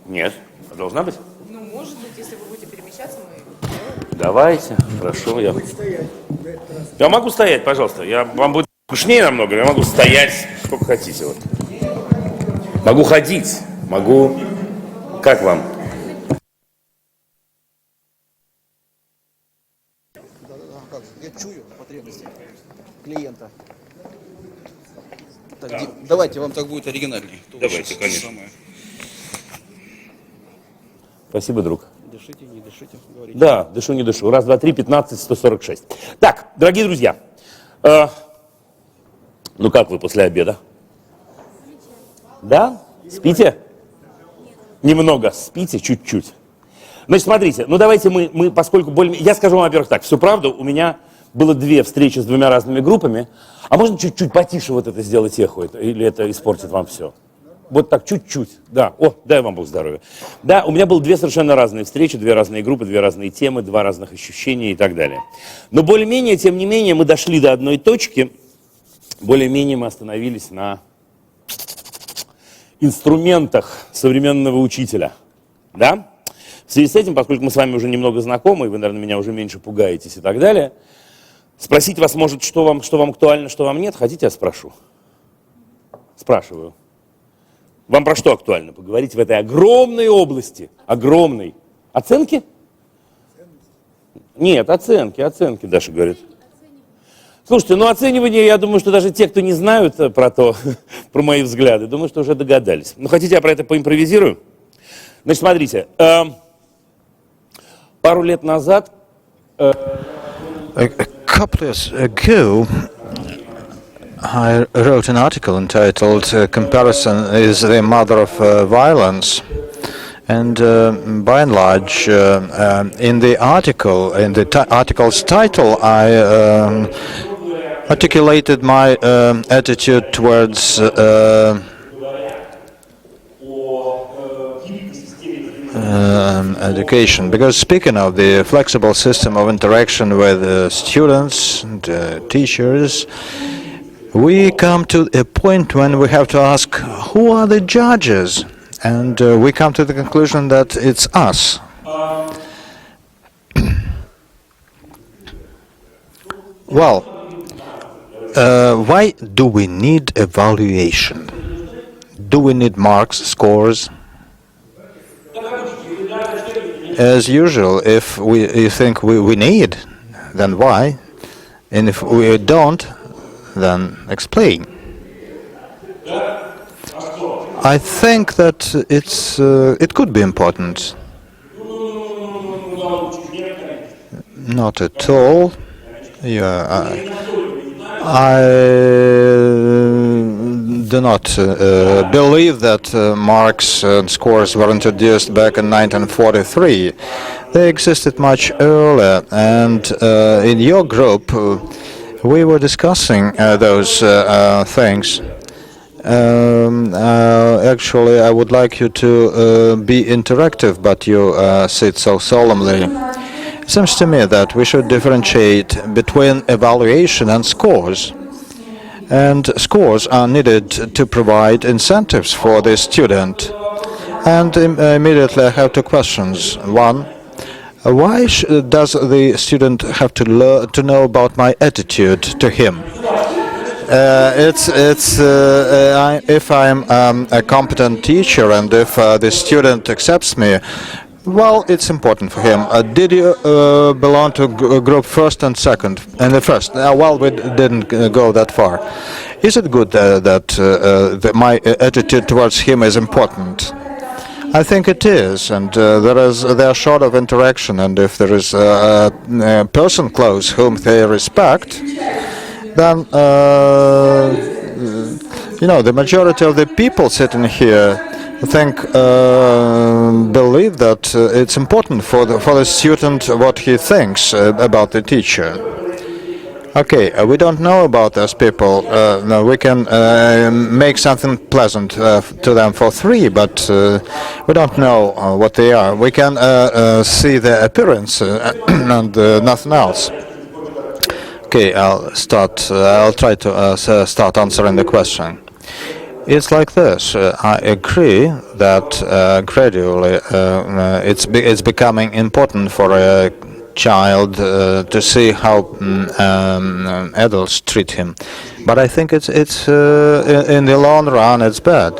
Нет. А должна быть? Ну, может быть, если вы будете перемещаться, мы... Давайте. Хорошо. Я могу стоять, пожалуйста. Вам будет скучнее намного, я могу стоять сколько хотите. Вот. Могу ходить. Могу... Как вам? Я чую потребности клиента. Так, да. Давайте, вам так будет оригинальнее. Давайте, конечно. Спасибо, друг. Дышите, не дышите, говорите. Да, дышу, не дышу. Раз, два, три, 15, 146. Так, дорогие друзья. Ну как вы после обеда? Да? Спите? Немного спите, чуть-чуть. Значит, смотрите, ну давайте мы поскольку более... Я скажу вам, во-первых, так, всю правду, у меня было 2 встречи с 2 разными группами, а можно чуть-чуть потише вот это сделать эхо, или это испортит вам все? Вот так, чуть-чуть, да. О, дай вам Бог здоровья. Да, у меня было 2 совершенно разные встречи, 2 разные группы, 2 разные темы, 2 разных ощущения и так далее. Но более-менее, тем не менее, мы дошли до одной точки, более-менее мы остановились на инструментах современного учителя, да? В связи с этим, поскольку мы с вами уже немного знакомы, и вы, наверное, меня уже меньше пугаетесь и так далее, спросить вас, может, что вам актуально, что вам нет, хотите, я спрошу? Спрашиваю. Вам про что актуально поговорить в этой огромной области? Огромной. Оценки? Нет, оценки, Даша говорит. Слушайте, ну оценивание, я думаю, что даже те, кто не знают про то, про мои взгляды, думаю, что уже догадались. Ну, хотите, я про это поимпровизирую? Значит, смотрите, пару лет назад... A couple years ago, I wrote an article entitled "Comparison is the Mother of Violence," and by and large, in the article's title, I articulated my attitude towards education, because speaking of the flexible system of interaction with students and teachers, we come to a point when we have to ask, who are the judges? And we come to the conclusion that it's us. Well, why do we need evaluation? Do we need marks, scores? As usual, if you think we need, then why? And if we don't, then explain. I think that it could be important. Not at all. I do not believe that marks and scores were introduced back in 1943. They existed much earlier, and in your group we were discussing those things. Actually, I would like you to be interactive, but you sit so solemnly. It seems to me that we should differentiate between evaluation and scores. And scores are needed to provide incentives for the student. And immediately I have 2 questions. One, why does the student have to know about my attitude to him? If I'm a competent teacher and if the student accepts me, well, it's important for him. Did you belong to group first and second? And the first. Well, we didn't go that far. Is it good that my attitude towards him is important? I think it is, and they are short of interaction. And if there is a person close whom they respect, then the majority of the people sitting here believe that it's important for the student what he thinks about the teacher. Okay, we don't know about those people. No, we can make something pleasant to them for 3, but we don't know what they are. We can see their appearance and nothing else. Okay, I'll try to start answering the question. It's like this. I agree that gradually it's becoming important for a child to see how adults treat him, but I think it's in the long run it's bad.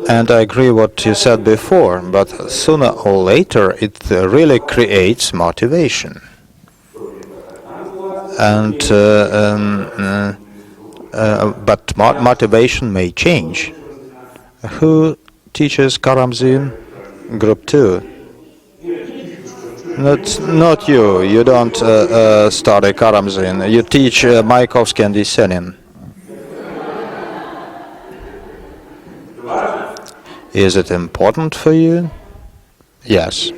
And I agree what you said before, but sooner or later it really creates motivation. And but motivation may change. Who teaches Karamzin? Group 2. Not you. You don't study Karamzin. You teach Mayakovsky and Yesenin. Is it important for you? Yes.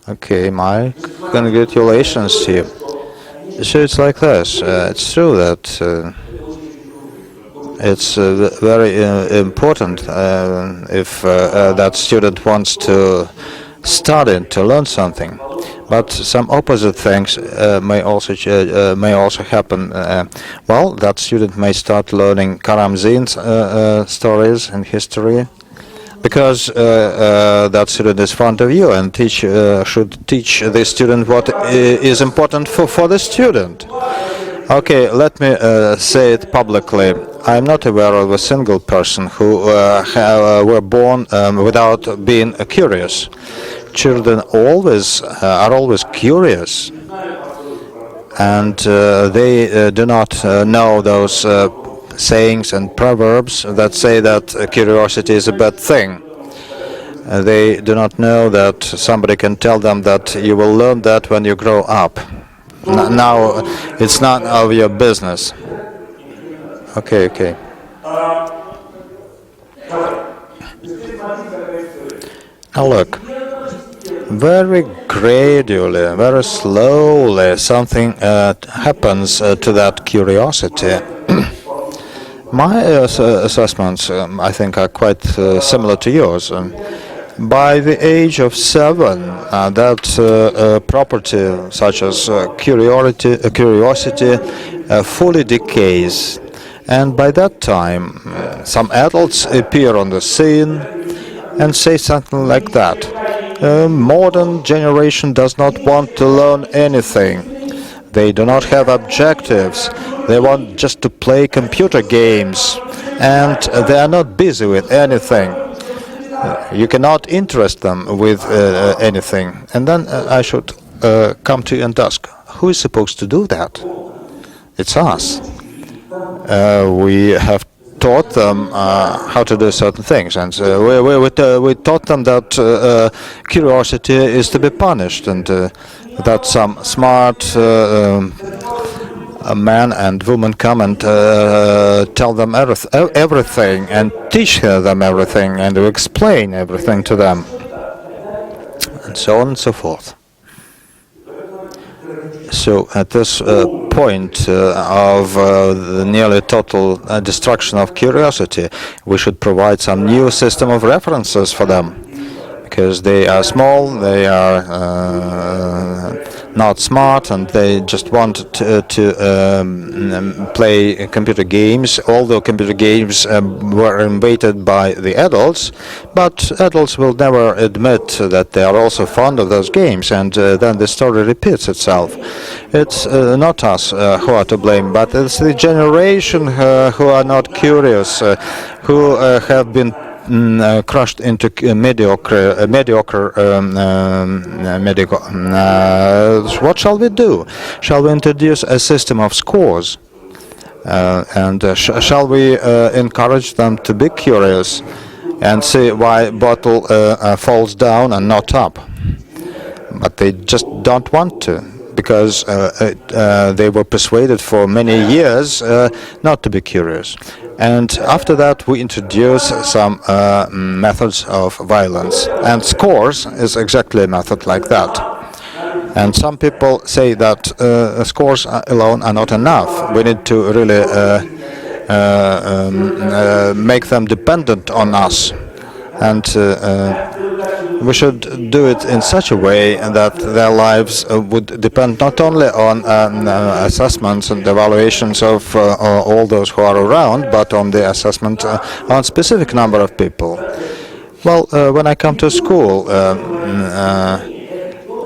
Okay, Mike. Congratulations to you. So it's like this. It's true that it's very important if that student wants to study to learn something. But some opposite things may also happen. Well, that student may start learning Karamzin's stories and history, because that student is fond of you and should teach the student what is important for the student. Okay, let me say it publicly. I'm not aware of a single person who were born without being curious. Children are always curious, and they do not know those sayings and proverbs that say that curiosity is a bad thing. They do not know that somebody can tell them that you will learn that when you grow up. Now it's none of your business. Okay. Now look, very gradually, very slowly, something happens to that curiosity. My assessments, I think, are quite similar to yours. By the age of 7, that property, such as curiosity, fully decays. And by that time, some adults appear on the scene and say something like that. Modern generation does not want to learn anything. They do not have objectives. They want just to play computer games, and they are not busy with anything. You cannot interest them with anything. And then I should come to you and ask, who is supposed to do that? It's us. We have taught them how to do certain things, and we taught them that curiosity is to be punished, and that some smart man and woman come and tell them everything and teach them everything and explain everything to them, and so on and so forth. So at this point of the nearly total destruction of curiosity, we should provide some new system of references for them, because they are small, they are not smart, and they just want to play computer games, although computer games were invented by the adults, but adults will never admit that they are also fond of those games, and then the story repeats itself. It's not us who are to blame, but it's the generation who are not curious, who have been crushed into mediocre. What shall we do? Shall we introduce a system of scores? And shall we encourage them to be curious and see why bottle falls down and not up? But they just don't want to, because they were persuaded for many years not to be curious. And after that, we introduce some methods of violence. And scores is exactly a method like that. And some people say that scores alone are not enough. We need to really make them dependent on us. And we should do it in such a way that their lives would depend not only on assessments and evaluations of all those who are around, but on the assessment on specific number of people. Well, when I come to school,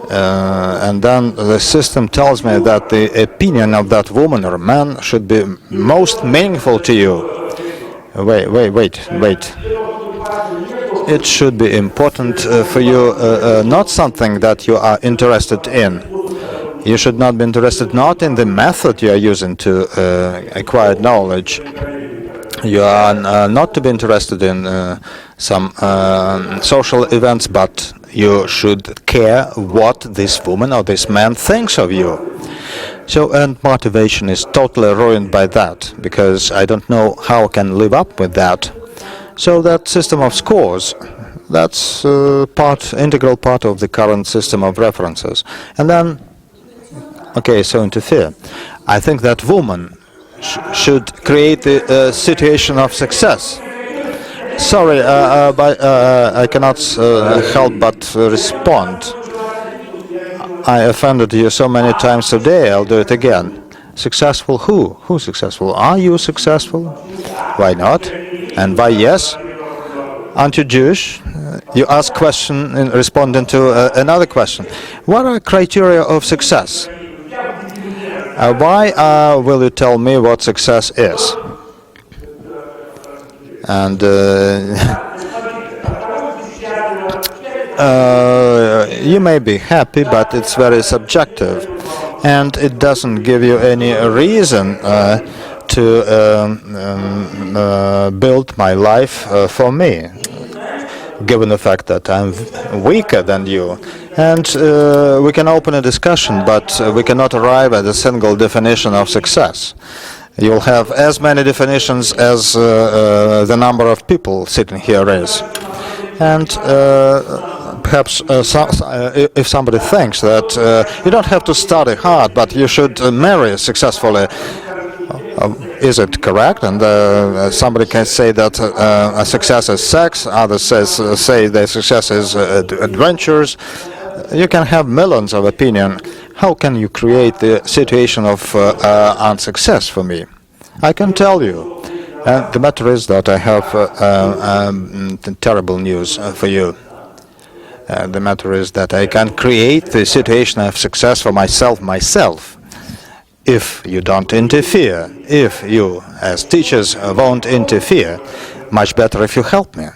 and then the system tells me that the opinion of that woman or man should be most meaningful to you. Wait. It should be important for you, not something that you are interested in. You should not be interested not in the method you are using to acquire knowledge. You are not to be interested in some social events, but you should care what this woman or this man thinks of you. So, and motivation is totally ruined by that, because I don't know how I can live up with that. So that system of scores, that's integral part of the current system of references. And then, okay, so interfere. I think that woman should create the situation of success. Sorry, but I cannot help but respond. I offended you so many times today, I'll do it again. Successful who? Who's successful? Are you successful? Why not? And why yes? Aren't you Jewish? You ask question in responding to another question. What are criteria of success? Why will you tell me what success is? And you may be happy, but it's very subjective, and it doesn't give you any reason to build my life for me, given the fact that I'm weaker than you. And we can open a discussion, but we cannot arrive at a single definition of success. You'll have as many definitions as the number of people sitting here is. And perhaps if somebody thinks that you don't have to study hard, but you should marry successfully, is it correct? And somebody can say that a success is sex, others say their success is adventures. You can have millions of opinions. How can you create the situation of unsuccess for me? I can tell you. And the matter is that I have terrible news for you. The matter is that I can create the situation of success for myself. If you don't interfere, if you as teachers won't interfere, much better if you help me.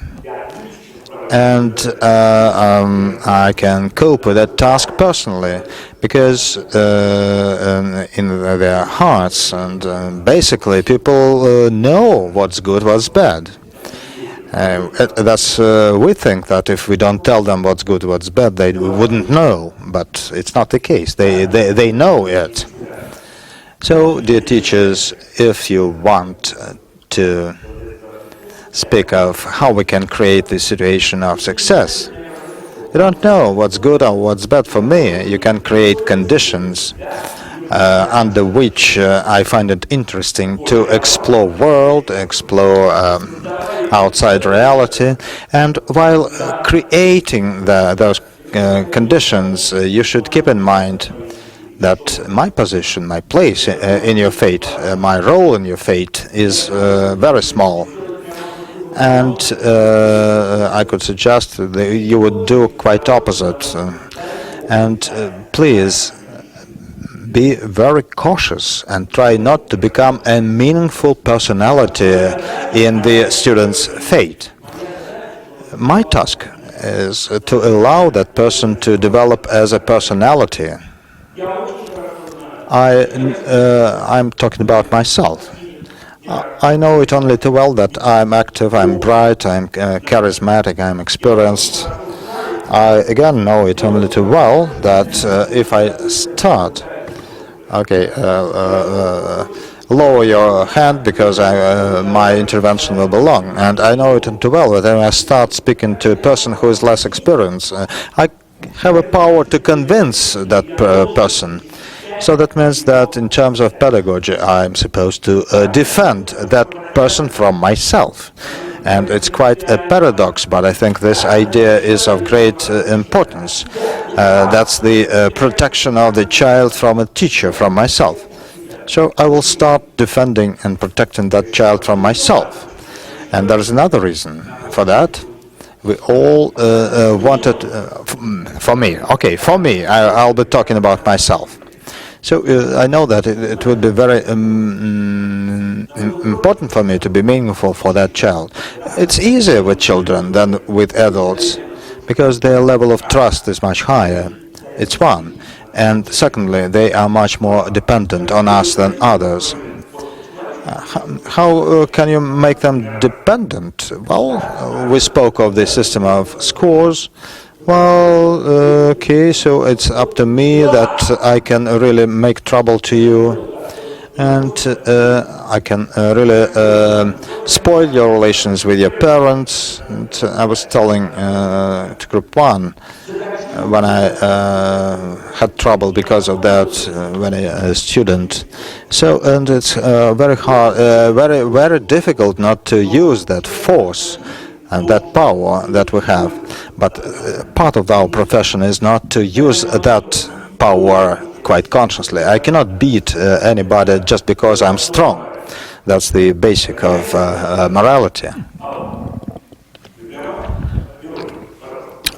And I can cope with that task personally, because in their hearts and basically people know what's good, what's bad. We think that if we don't tell them what's good, what's bad, they wouldn't know, but it's not the case. They know it. So, dear teachers, if you want to speak of how we can create the situation of success, you don't know what's good or what's bad for me. You can create conditions under which I find it interesting to explore world, explore outside reality, and while creating those conditions, you should keep in mind that my position, my place in your fate, my role in your fate is very small. And I could suggest that you would do quite opposite. And please be very cautious and try not to become a meaningful personality in the student's fate. My task is to allow that person to develop as a personality. I'm talking about myself. I know it only too well that I'm active, I'm bright, I'm charismatic, I'm experienced. I again know it only too well that if I start, lower your hand because my intervention will be long, and I know it too well that when I start speaking to a person who is less experienced, I have a power to convince that person. So that means that in terms of pedagogy, I'm supposed to defend that person from myself. And it's quite a paradox, but I think this idea is of great importance. That's the protection of the child from a teacher, from myself. So I will start defending and protecting that child from myself. And there is another reason for that. We all wanted, for me, I'll be talking about myself. So I know that it would be very important for me to be meaningful for that child. It's easier with children than with adults because their level of trust is much higher. It's one. And secondly, they are much more dependent on us than others. How can you make them dependent? Well, we spoke of the system of scores. Well, okay, so it's up to me that I can really make trouble to you, and I can really spoil your relations with your parents. And I was telling to Group 1 when I had trouble because of that when a student. So, and it's very hard, very difficult not to use that force and that power that we have. But part of our profession is not to use that power quite consciously. I cannot beat anybody just because I'm strong. That's the basic of morality.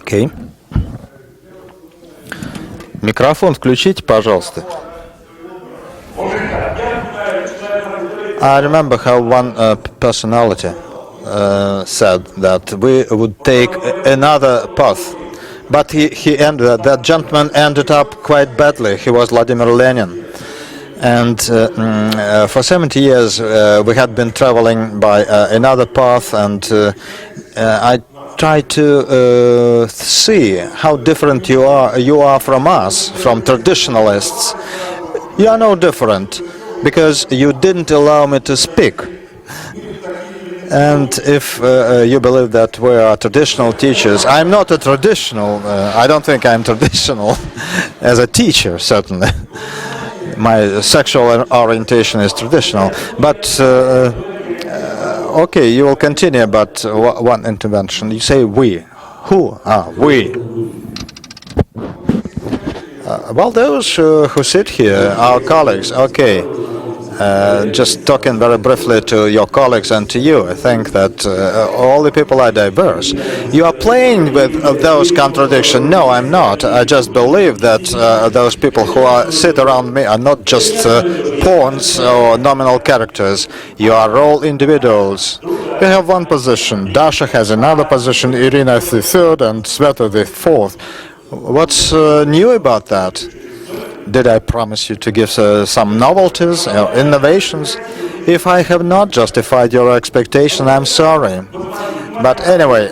Okay. Микрофон включите, пожалуйста. I remember how one personality said that we would take another path, but that gentleman ended up quite badly. He was Vladimir Lenin, and for 70 years we had been traveling by another path, and I tried to see how different you are from us, from traditionalists. You are no different because you didn't allow me to speak. And if you believe that we are traditional teachers, I'm not a traditional, I don't think I'm traditional as a teacher, certainly. My sexual orientation is traditional. But, okay, you will continue, but one intervention. You say we. Who? We. Well, those who sit here are colleagues, okay. Just talking very briefly to your colleagues and to you, I think that all the people are diverse. You are playing with those contradictions. No, I'm not. I just believe that those people who sit around me are not just pawns or nominal characters. You are all individuals. You have one position. Dasha has another position, Irina is the third, and Sveta the fourth. What's new about that? Did I promise you to give some novelties or innovations? If I have not justified your expectation, I'm sorry. But anyway,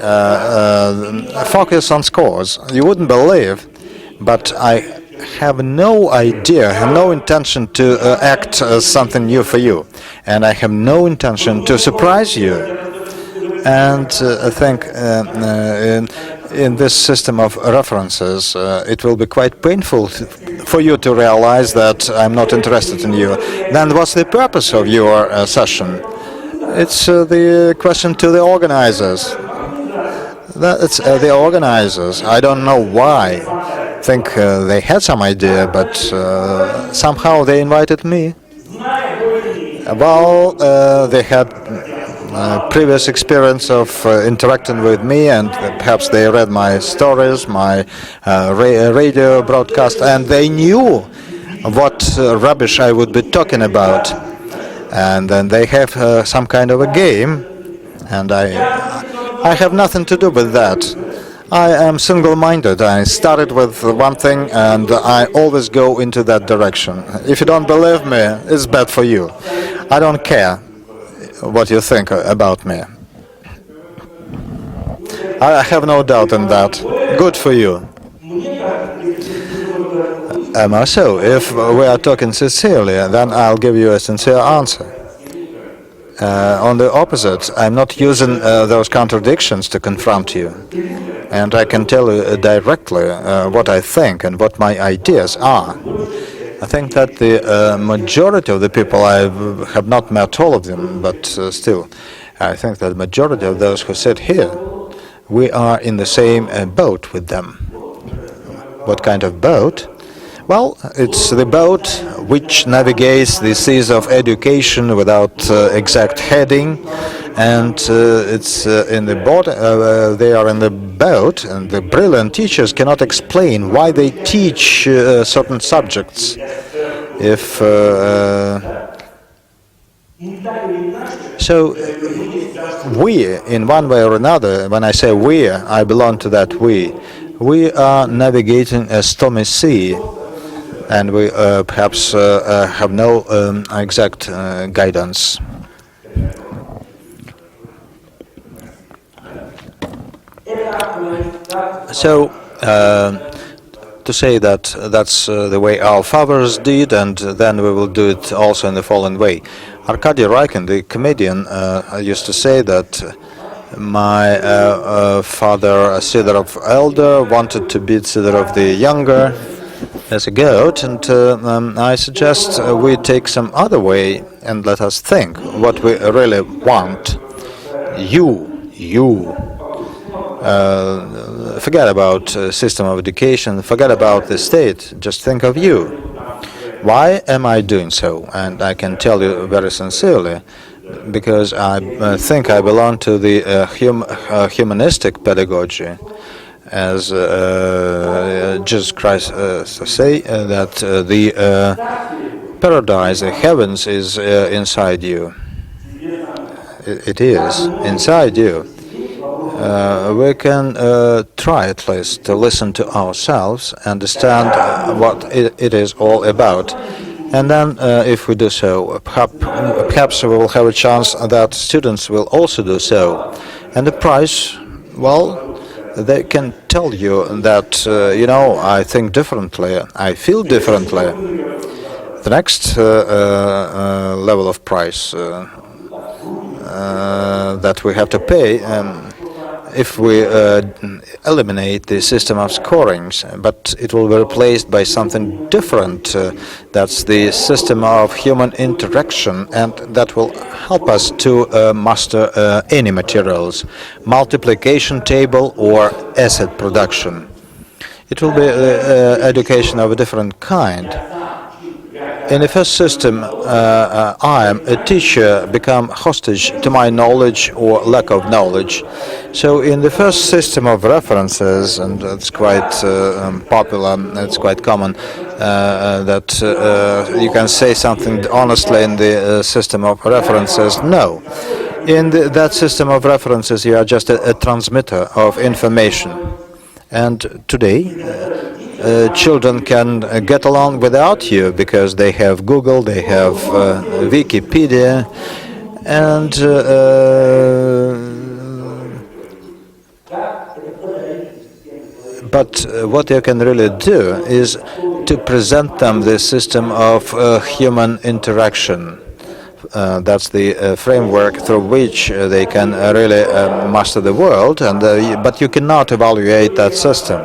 focus on scores. You wouldn't believe, but I have no idea, have no intention to act as something new for you. And I have no intention to surprise you. And I think in this system of references, it will be quite painful for you to realize that I'm not interested in you. Then what's the purpose of your session? It's the question to the organizers. It's the organizers. I don't know why. I think they had some idea, but somehow they invited me. Well, they had previous experience of interacting with me, and perhaps they read my stories, my radio broadcast, and they knew what rubbish I would be talking about. And then they have some kind of a game, and I have nothing to do with that. I am single-minded. I started with one thing, and I always go into that direction. If you don't believe me, it's bad for you. I don't care what you think about me. I have no doubt in that. Good for you. So, if we are talking sincerely, then I'll give you a sincere answer. On the opposite, I'm not using those contradictions to confront you. And I can tell you directly what I think and what my ideas are. I think that the majority of the people, I have not met all of them, but still, I think that the majority of those who sit here, we are in the same boat with them. What kind of boat? Well, it's the boat which navigates the seas of education without exact heading, and it's in the boat. They are in the boat, and the brilliant teachers cannot explain why they teach certain subjects. If so, we, in one way or another, when I say we, I belong to that we. We are navigating a stormy sea, and we perhaps have no exact guidance. So, to say that that's the way our fathers did, and then we will do it also in the following way. Arkady Raikin, the comedian, used to say that my father, Sidorov Elder, wanted to beat Sidorov the Younger as a goat, and I suggest we take some other way and let us think what we really want. You. Forget about system of education, forget about the state, just think of you. Why am I doing so? And I can tell you very sincerely, because I think I belong to the humanistic pedagogy, as Jesus Christ say that the paradise, the heavens, is inside you. It is inside you. We can try at least to listen to ourselves, understand what it is all about. And then, if we do so, perhaps we will have a chance that students will also do so. And the price, well, they can tell you that, I think differently, I feel differently. The next level of price that we have to pay, if we eliminate the system of scorings, but it will be replaced by something different. That's the system of human interaction, and that will help us to master any materials, multiplication table or asset production. It will be education of a different kind. In the first system, I am a teacher, become hostage to my knowledge or lack of knowledge. So in the first system of references, and it's quite popular, it's quite common, that you can say something honestly in the system of references. No. In that system of references, you are just a transmitter of information. And today, children can get along without you because they have Google, they have Wikipedia, and but what you can really do is to present them the system of human interaction. That's the framework through which they can really master the world, and but you cannot evaluate that system.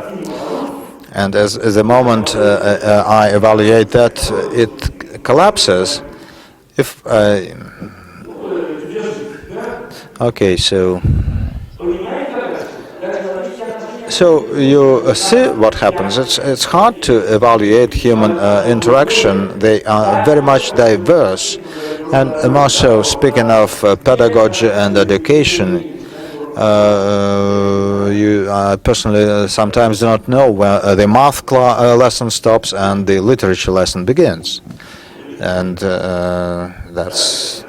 And as the moment I evaluate that, it collapses. If okay, so you see what happens. It's hard to evaluate human interaction. They are very much diverse, and more so. Speaking of pedagogy and education. You personally sometimes do not know where the math lesson stops and the literature lesson begins, and that's.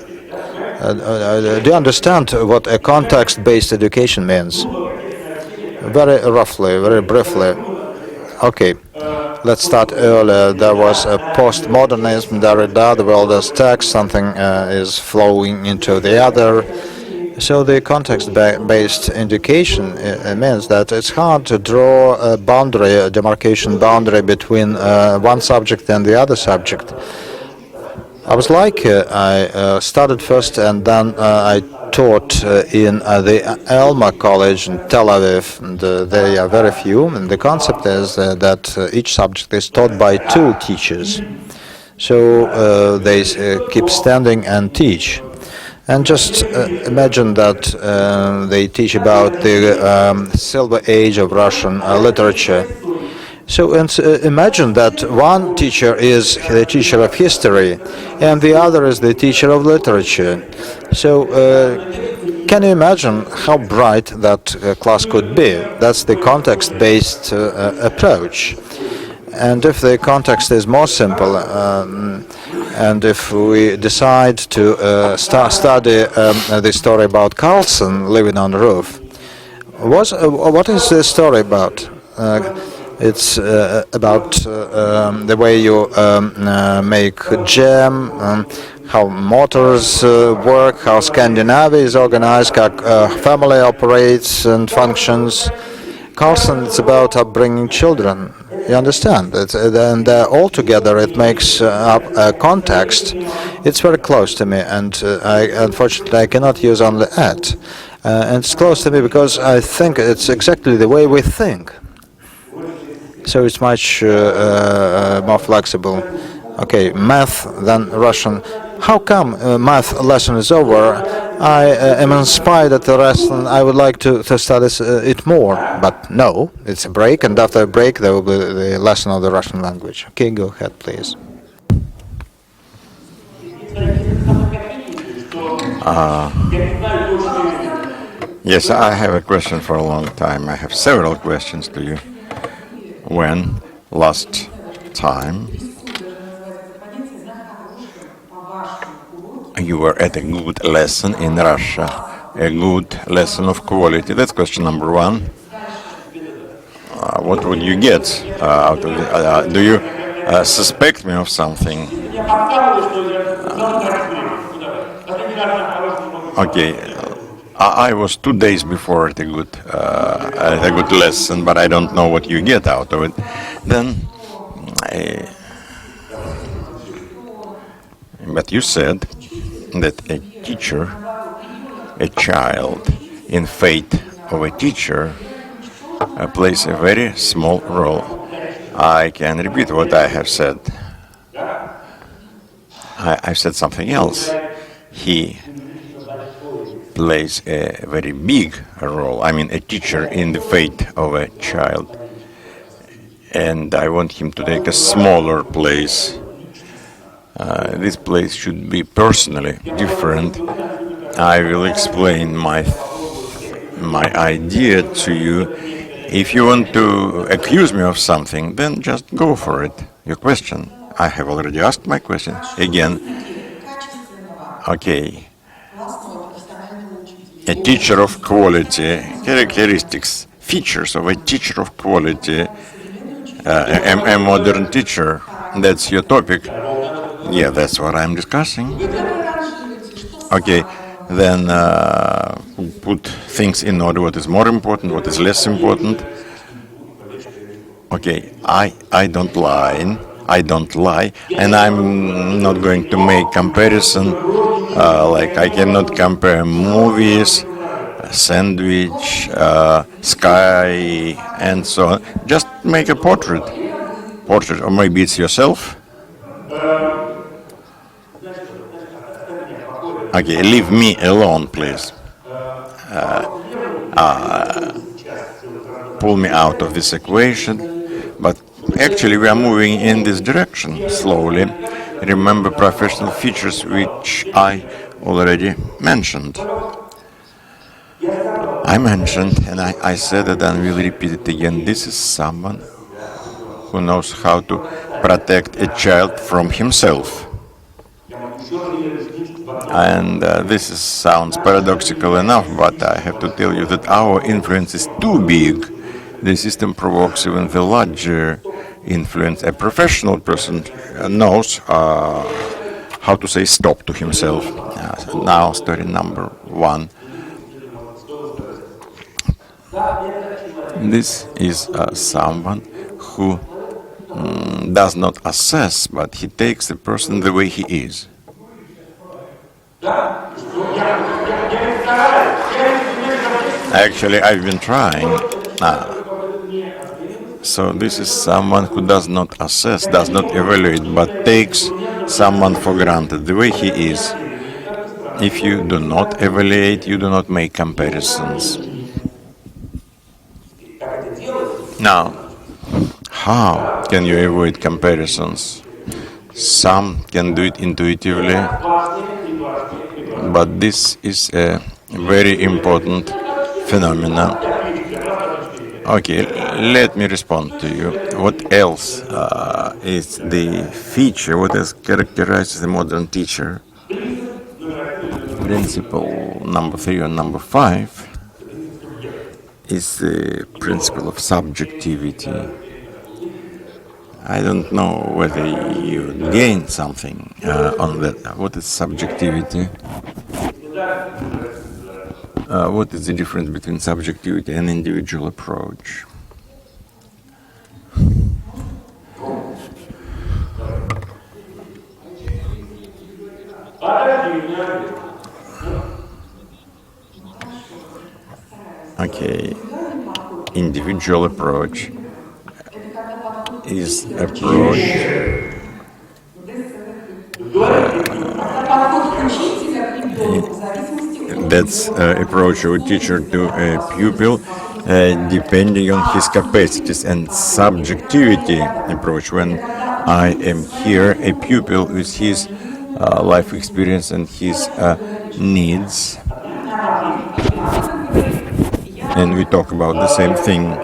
Do you understand what a context-based education means? Very roughly, very briefly. Okay, let's start earlier. There was a postmodernism, Derrida, the world as text, something is flowing into the other. So the context-based education means that it's hard to draw a boundary, a demarcation boundary between one subject and the other subject. I was like, I started first and then I taught in the Elma College in Tel Aviv, and they are very few, and the concept is that each subject is taught by 2 teachers. So they keep standing and teach. And just imagine that they teach about the silver age of Russian literature. So imagine that one teacher is the teacher of history and the other is the teacher of literature. So can you imagine how bright that class could be? That's the context-based approach. And if the context is more simple, and if we decide to study the story about Carlson living on the roof, what is the story about? It's about the way you make jam, how motors work, how Scandinavia is organized, how family operates and functions. Carlson, it's about upbringing children. You understand? And altogether it makes up a context. It's very close to me, and unfortunately I cannot use only at. And it's close to me because I think it's exactly the way we think. So it's much more flexible. Okay, math than Russian. How come math lesson is over? I am inspired at the lesson. I would like to study it more. But no, it's a break, and after a break there will be the lesson of the Russian language. Okay, go ahead, please. Yes, I have a question for a long time. I have several questions to you. When last time you were at a good lesson in Russia, a good lesson of quality? That's question number one. What would you get out of it? Do you suspect me of something? Okay. I was 2 days before at a good lesson, but I don't know what you get out of it. Then, but you said that a teacher, a child, in fate of a teacher, plays a very small role. I can repeat what I have said. I've said something else. He plays a very big role. I mean, a teacher in the fate of a child. And I want him to take a smaller place. This place should be personally different. I will explain my idea to you. If you want to accuse me of something, then just go for it. Your question. I have already asked my question. Again. Okay. A teacher of quality, characteristics, features of a teacher of quality, a modern teacher. That's your topic. Yeah, that's what I'm discussing. Okay, then put things in order. What is more important? What is less important? Okay, I don't lie. I don't lie, and I'm not going to make comparison. Like I cannot compare movies, sandwich, sky, and so on. Just make a portrait, or maybe it's yourself. Okay, leave me alone, please. Pull me out of this equation, but actually we are moving in this direction slowly. Remember professional features which I already mentioned. I mentioned, and I said it and will repeat it again, this is someone who knows how to protect a child from himself. And this sounds paradoxical enough, but I have to tell you that our influence is too big. The system provokes even the larger influence. A professional person knows how to say stop to himself. Now, story number one. This is someone who does not assess, but he takes the person the way he is. Actually, I've been trying. So this is someone who does not assess, does not evaluate, but takes someone for granted, the way he is. If you do not evaluate, you do not make comparisons. Now, how can you avoid comparisons? Some can do it intuitively, but this is a very important phenomenon. Okay, let me respond to you. What else is the feature, what else characterizes the modern teacher? Principle number 3 or number 5 is the principle of subjectivity. I don't know whether you gain something on that. What is subjectivity? What is the difference between subjectivity and individual approach? Okay, individual approach is approach that's approach of a teacher to a pupil depending on his capacities, and subjectivity approach when I am here a pupil with his life experience and his needs, and we talk about the same thing.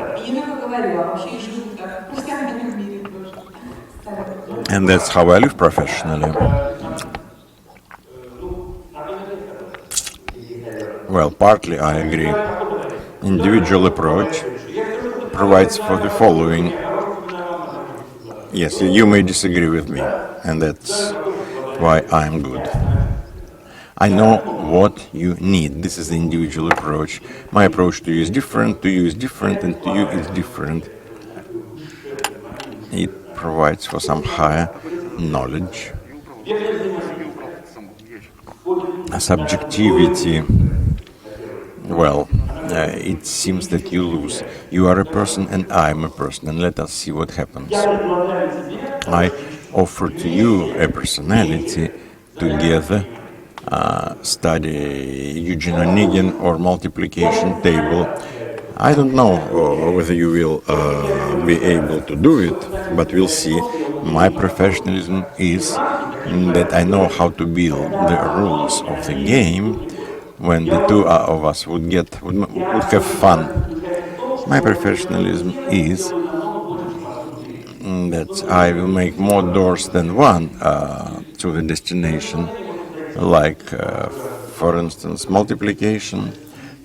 And that's how I live professionally. Well, partly I agree. Individual approach provides for the following. Yes, you may disagree with me, and that's why I'm good. I know what you need. This is the individual approach. My approach to you is different, to you is different, and to you is different. It provides for some higher knowledge. Subjectivity. Well, it seems that you lose. You are a person and I am a person, and let us see what happens. I offer to you a personality. Together study Eugene Onegin or multiplication table. I don't know whether you will be able to do it, but we'll see. My professionalism is that I know how to build the rules of the game when the two of us would have fun. My professionalism is that I will make more doors than one to the destination, like, for instance, multiplication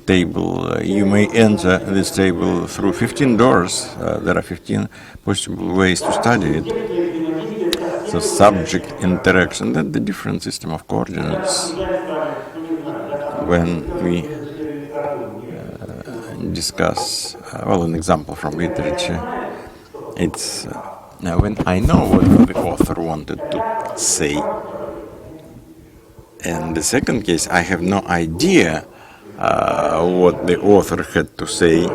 table. You may enter this table through 15 doors. There are 15 possible ways to study it. So subject interaction, that's the different system of coordinates. When we discuss, an example from literature, it's when I know what the author wanted to say. And the second case, I have no idea what the author had to say.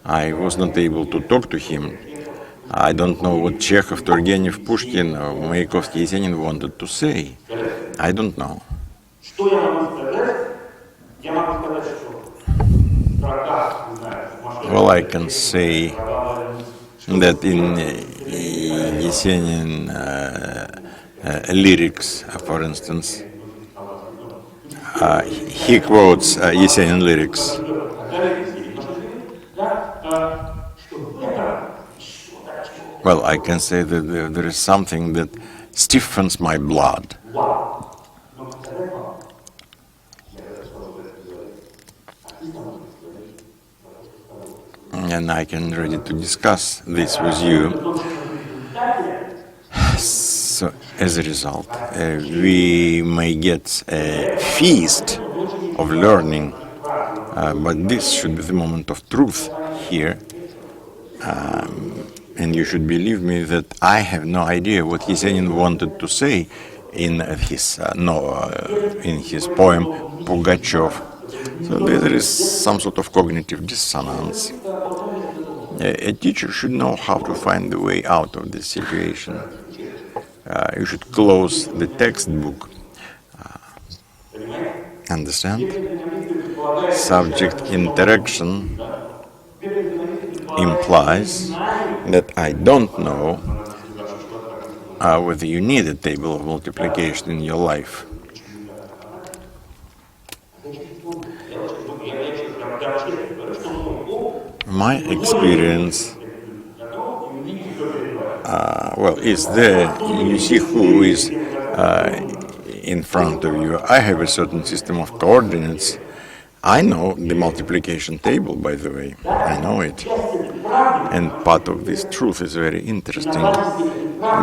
I was not able to talk to him. I don't know what Chekhov, Turgenev, Pushkin, or Mayakovsky, Yesenin wanted to say. I don't know. Well, I can say that in Yesenin lyrics, for instance, he quotes Yesenin lyrics. Well, I can say that there is something that stiffens my blood. And I can ready to discuss this with you. So, as a result, we may get a feast of learning, but this should be the moment of truth here. And you should believe me that I have no idea what Yesenin wanted to say in his poem Pugachev. So there is some sort of cognitive dissonance. A teacher should know how to find the way out of this situation. You should close the textbook Understand? Subject interaction implies that I don't know whether you need a table of multiplication in your life. My experience, is there. You see who is in front of you. I have a certain system of coordinates. I know the multiplication table, by the way. I know it. And part of this truth is very interesting,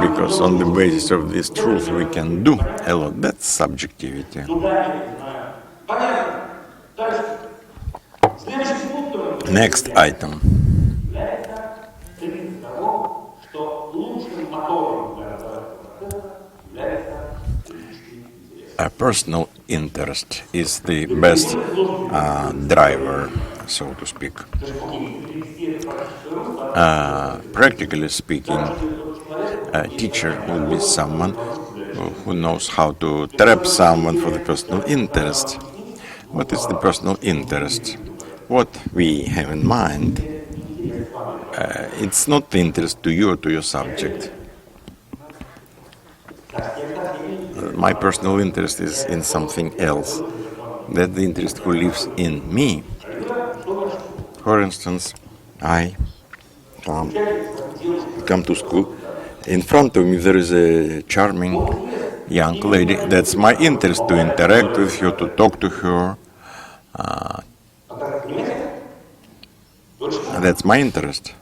because on the basis of this truth we can do a lot. That's subjectivity. Next item. A personal interest is the best driver, so to speak. Practically speaking, a teacher would be someone who knows how to trap someone for the personal interest. What is the personal interest? What we have in mind, it's not the interest to you or to your subject. My personal interest is in something else. That's the interest who lives in me. For instance, I come to school. In front of me there is a charming young lady. That's my interest, to interact with her, to talk to her. That's my interest.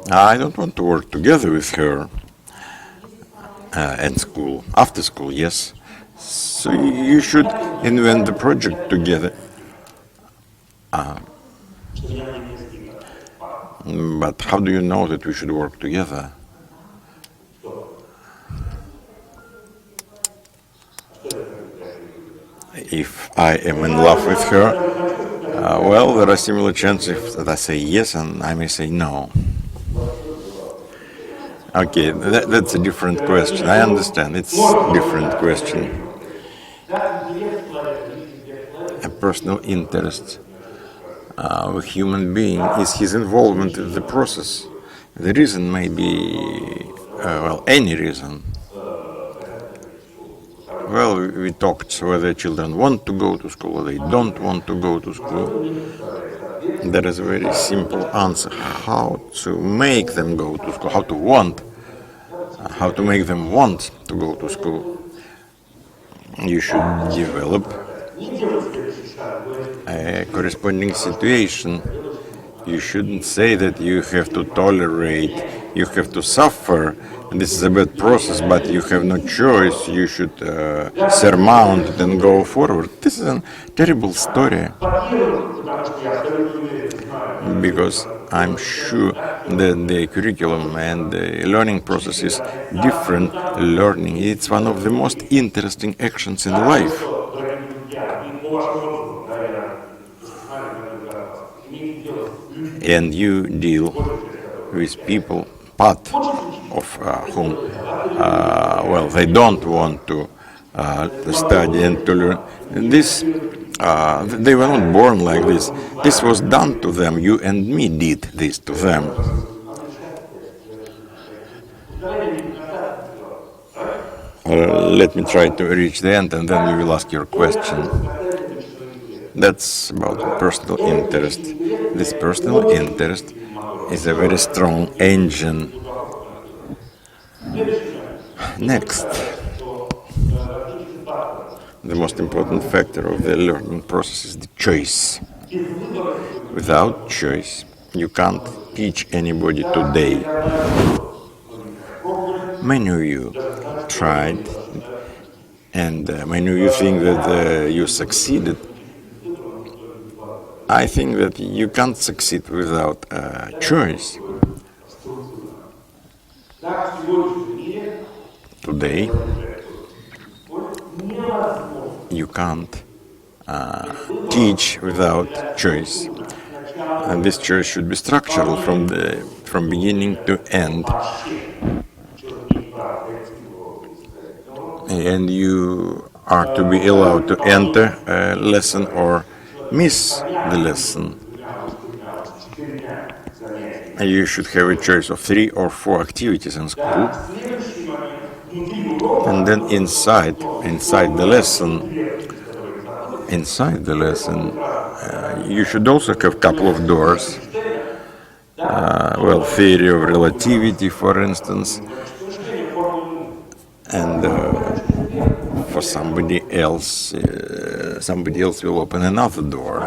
I don't want to work together with her at school. After school, yes. So you should invent the project together. But how do you know that we should work together? If I am in love with her, there are similar chances that I say yes and I may say no. Okay, that's a different question. I understand, it's a different question. A personal interest of a human being is his involvement in the process. The reason may be, any reason. We talked whether children want to go to school or they don't want to go to school. There is a very simple answer: how to make them go to school, how to make them want to go to school. You should develop a corresponding situation. You shouldn't say that you have to tolerate, you have to suffer, and this is a bad process, but you have no choice, you should surmount it and go forward. This is a terrible story, because I'm sure that the curriculum and the learning process is different learning. It's one of the most interesting actions in life. And you deal with people, part of whom, they don't want to study and to learn. They were not born like this. This was done to them. You and me did this to them. Let me try to reach the end, and then you will ask your question. That's about personal interest. This personal interest is a very strong engine. Next, the most important factor of the learning process is the choice. Without choice, you can't teach anybody today. Many of you tried, and many of you think that you succeeded. I think that you can't succeed without choice. Today, you can't teach without choice. And this choice should be structural from beginning to end. And you are to be allowed to enter a lesson or miss the lesson. And you should have a choice of 3 or 4 activities in school. And then inside the lesson, you should also have a couple of doors. Theory of relativity, for instance, and for somebody else will open another door.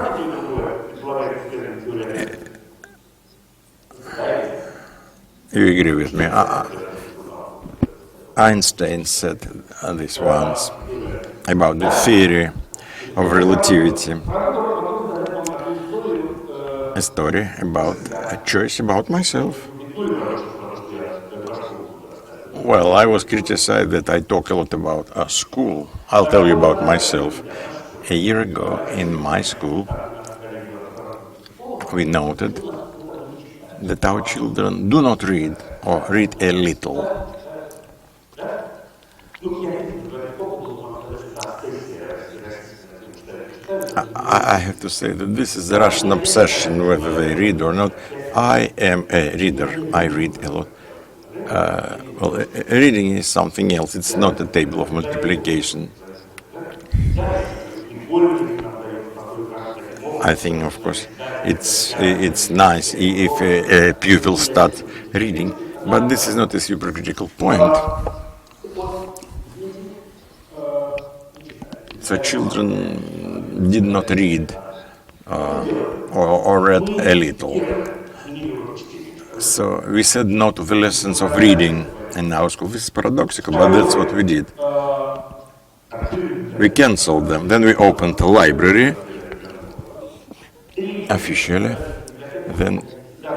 You agree with me? Einstein said this once about the theory of relativity. A story about a choice about myself. Well, I was criticized that I talk a lot about school. I'll tell you about myself. A year ago in my school, we noted that our children do not read or read a little. I have to say that this is a Russian obsession, whether they read or not. I am a reader. I read a lot. Reading is something else. It's not a table of multiplication. I think, of course, it's nice if a pupil starts reading, but this is not a supercritical point. So children did not read or read a little. So we said no to the lessons of reading in our school. This is paradoxical, but that's what we did. We canceled them. Then we opened the library officially. Then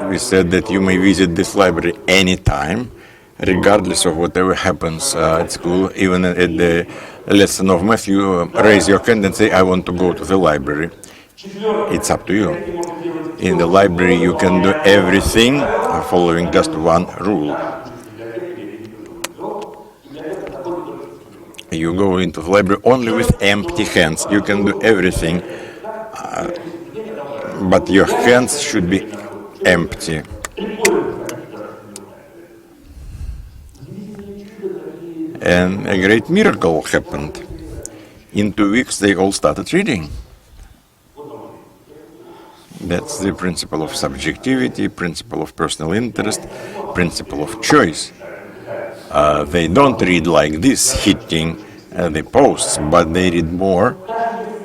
we said that you may visit this library anytime, regardless of whatever happens at school. Even at the lesson of math, you raise your hand and say, I want to go to the library. It's up to you. In the library, you can do everything following just one rule. You go into the library only with empty hands. You can do everything, but your hands should be empty. And a great miracle happened. In 2 weeks, they all started reading. That's the principle of subjectivity, principle of personal interest, principle of choice. They don't read like this, hitting the posts, but they read more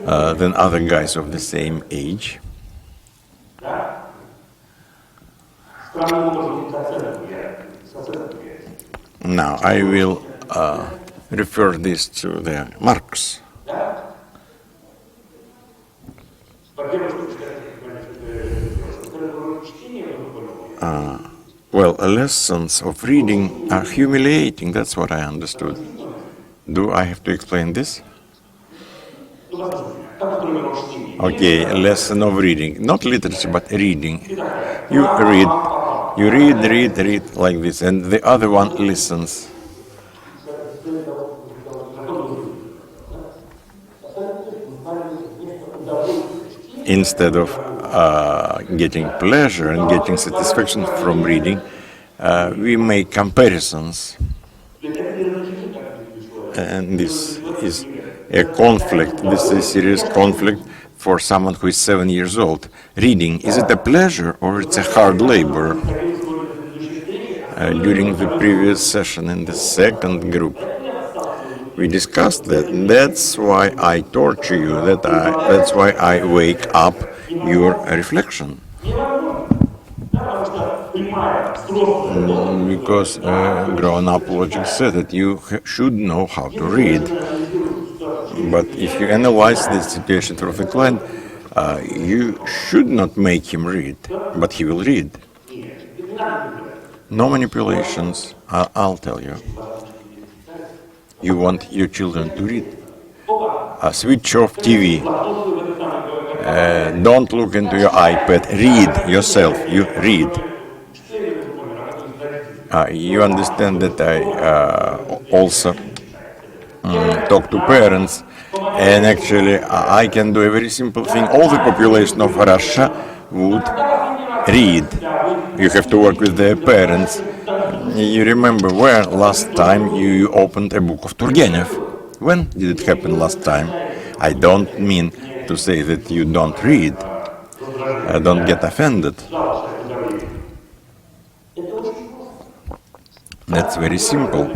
than other guys of the same age. Now, I will refer this to the Marx. Lessons of reading are humiliating. That's what I understood. Do I have to explain this? Okay, a lesson of reading. Not literature, but reading. You read like this, and the other one listens. Instead of getting pleasure and getting satisfaction from reading, we make comparisons. And this is a conflict. This is a serious conflict for someone who is 7 years old. Reading, is it a pleasure or it's a hard labor? During the previous session in the second group, we discussed that. That's why I torture you. That's why I wake up your reflection. Because grown-up logic said that you should know how to read. But if you analyze the situation through the client, you should not make him read, but he will read. No manipulations, I'll tell you. You want your children to read? Switch off TV. don't look into your iPad. Read yourself. You read. You understand that I also talk to parents, and actually I can do a very simple thing. All the population of Russia would read. You have to work with their parents. You remember where last time you opened a book of Turgenev? When did it happen last time? I don't mean to say that you don't read. Don't get offended. That's very simple.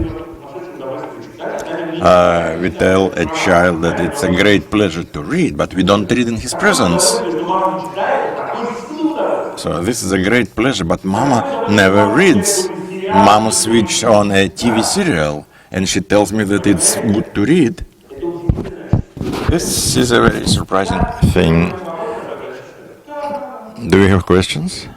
We tell a child that it's a great pleasure to read, but we don't read in his presence. So this is a great pleasure, but Mama never reads. Mama switched on a TV serial, and she tells me that it's good to read. This is a very surprising thing. Do you have questions?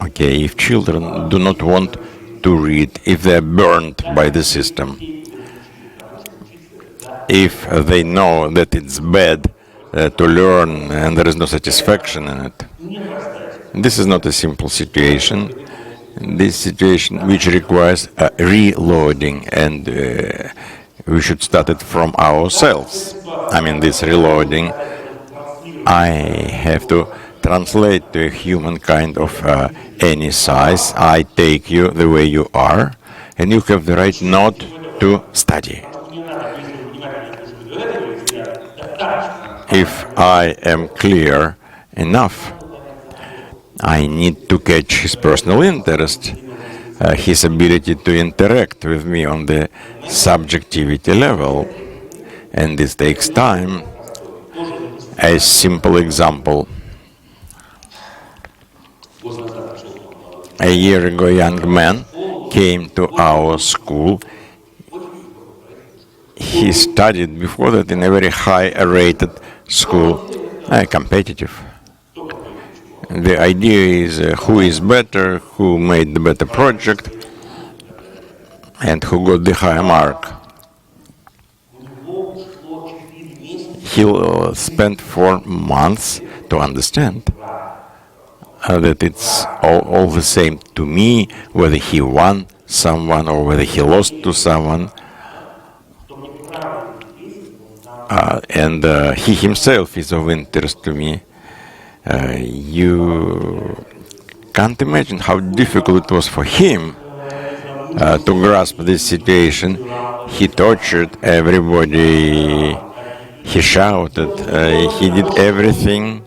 Okay, if children do not want to read, if they are burned by the system, if they know that it's bad to learn and there is no satisfaction in it, this is not a simple situation. This situation which requires reloading, and we should start it from ourselves. I mean, this reloading, I have to translate to a human kind of any size. I take you the way you are, and you have the right not to study. If I am clear enough, I need to catch his personal interest, his ability to interact with me on the subjectivity level, and this takes time. A simple example. A year ago, a young man came to our school. He studied before that in a very high-rated school, competitive. The idea is who is better, who made the better project, and who got the higher mark. He'll spend 4 months to understand that it's all the same to me, whether he won someone or whether he lost to someone. And he himself is of interest to me. You can't imagine how difficult it was for him to grasp this situation. He tortured everybody. He shouted. He did everything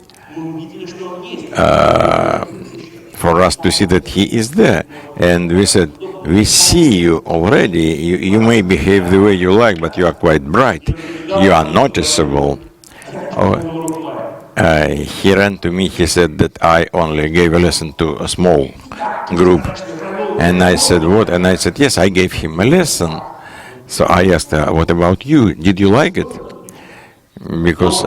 for us to see that he is there. And we said, we see you already. You may behave the way you like, but you are quite bright. You are noticeable. He ran to me. He said that I only gave a lesson to a small group. And I said, what? And I said, yes, I gave him a lesson. So I asked, what about you? Did you like it? Because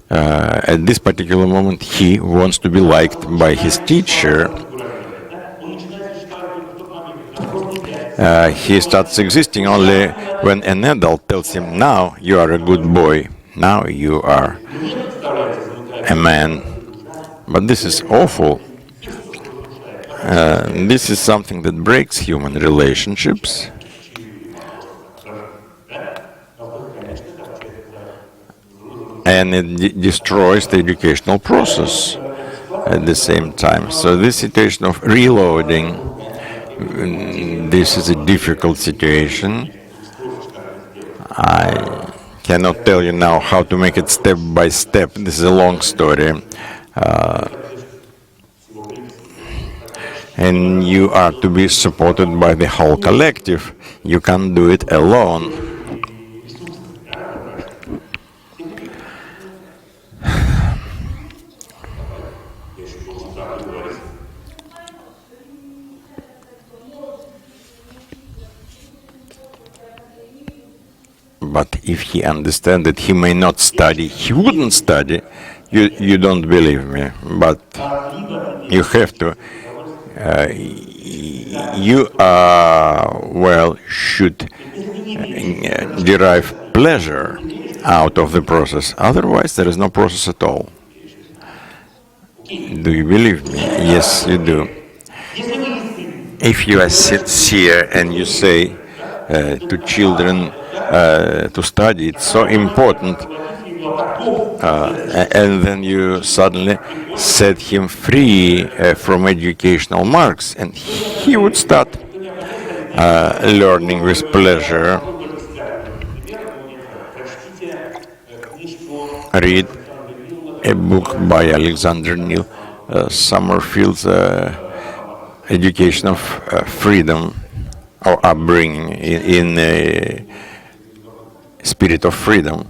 at this particular moment, he wants to be liked by his teacher. He starts existing only when an adult tells him, now you are a good boy, now you are a man. But this is awful. This is something that breaks human relationships. And it destroys the educational process at the same time. So this situation of reloading, this is a difficult situation. I cannot tell you now how to make it step by step. This is a long story. And you are to be supported by the whole collective. You can't do it alone. But if he understands that he may not study, he wouldn't study, you don't believe me. But you have to, you should derive pleasure out of the process. Otherwise, there is no process at all. Do you believe me? Yes, you do. If you are sincere and you say to children to study, it's so important, and then you suddenly set him free from educational marks, and he would start learning with pleasure. Read a book by Alexander Neil Summerfield's Education of Freedom, or Upbringing in a Spirit of Freedom.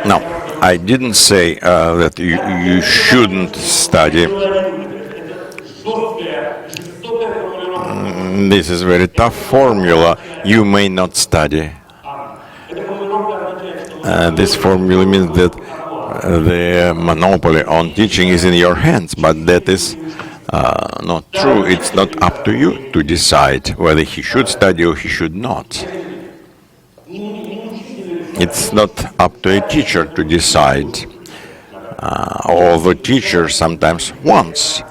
No, I didn't say that you shouldn't study. This is a very tough formula. You may not study. This formula means that the monopoly on teaching is in your hands, but that is not true. It's not up to you to decide whether he should study or he should not. It's not up to a teacher to decide. Although teacher sometimes wants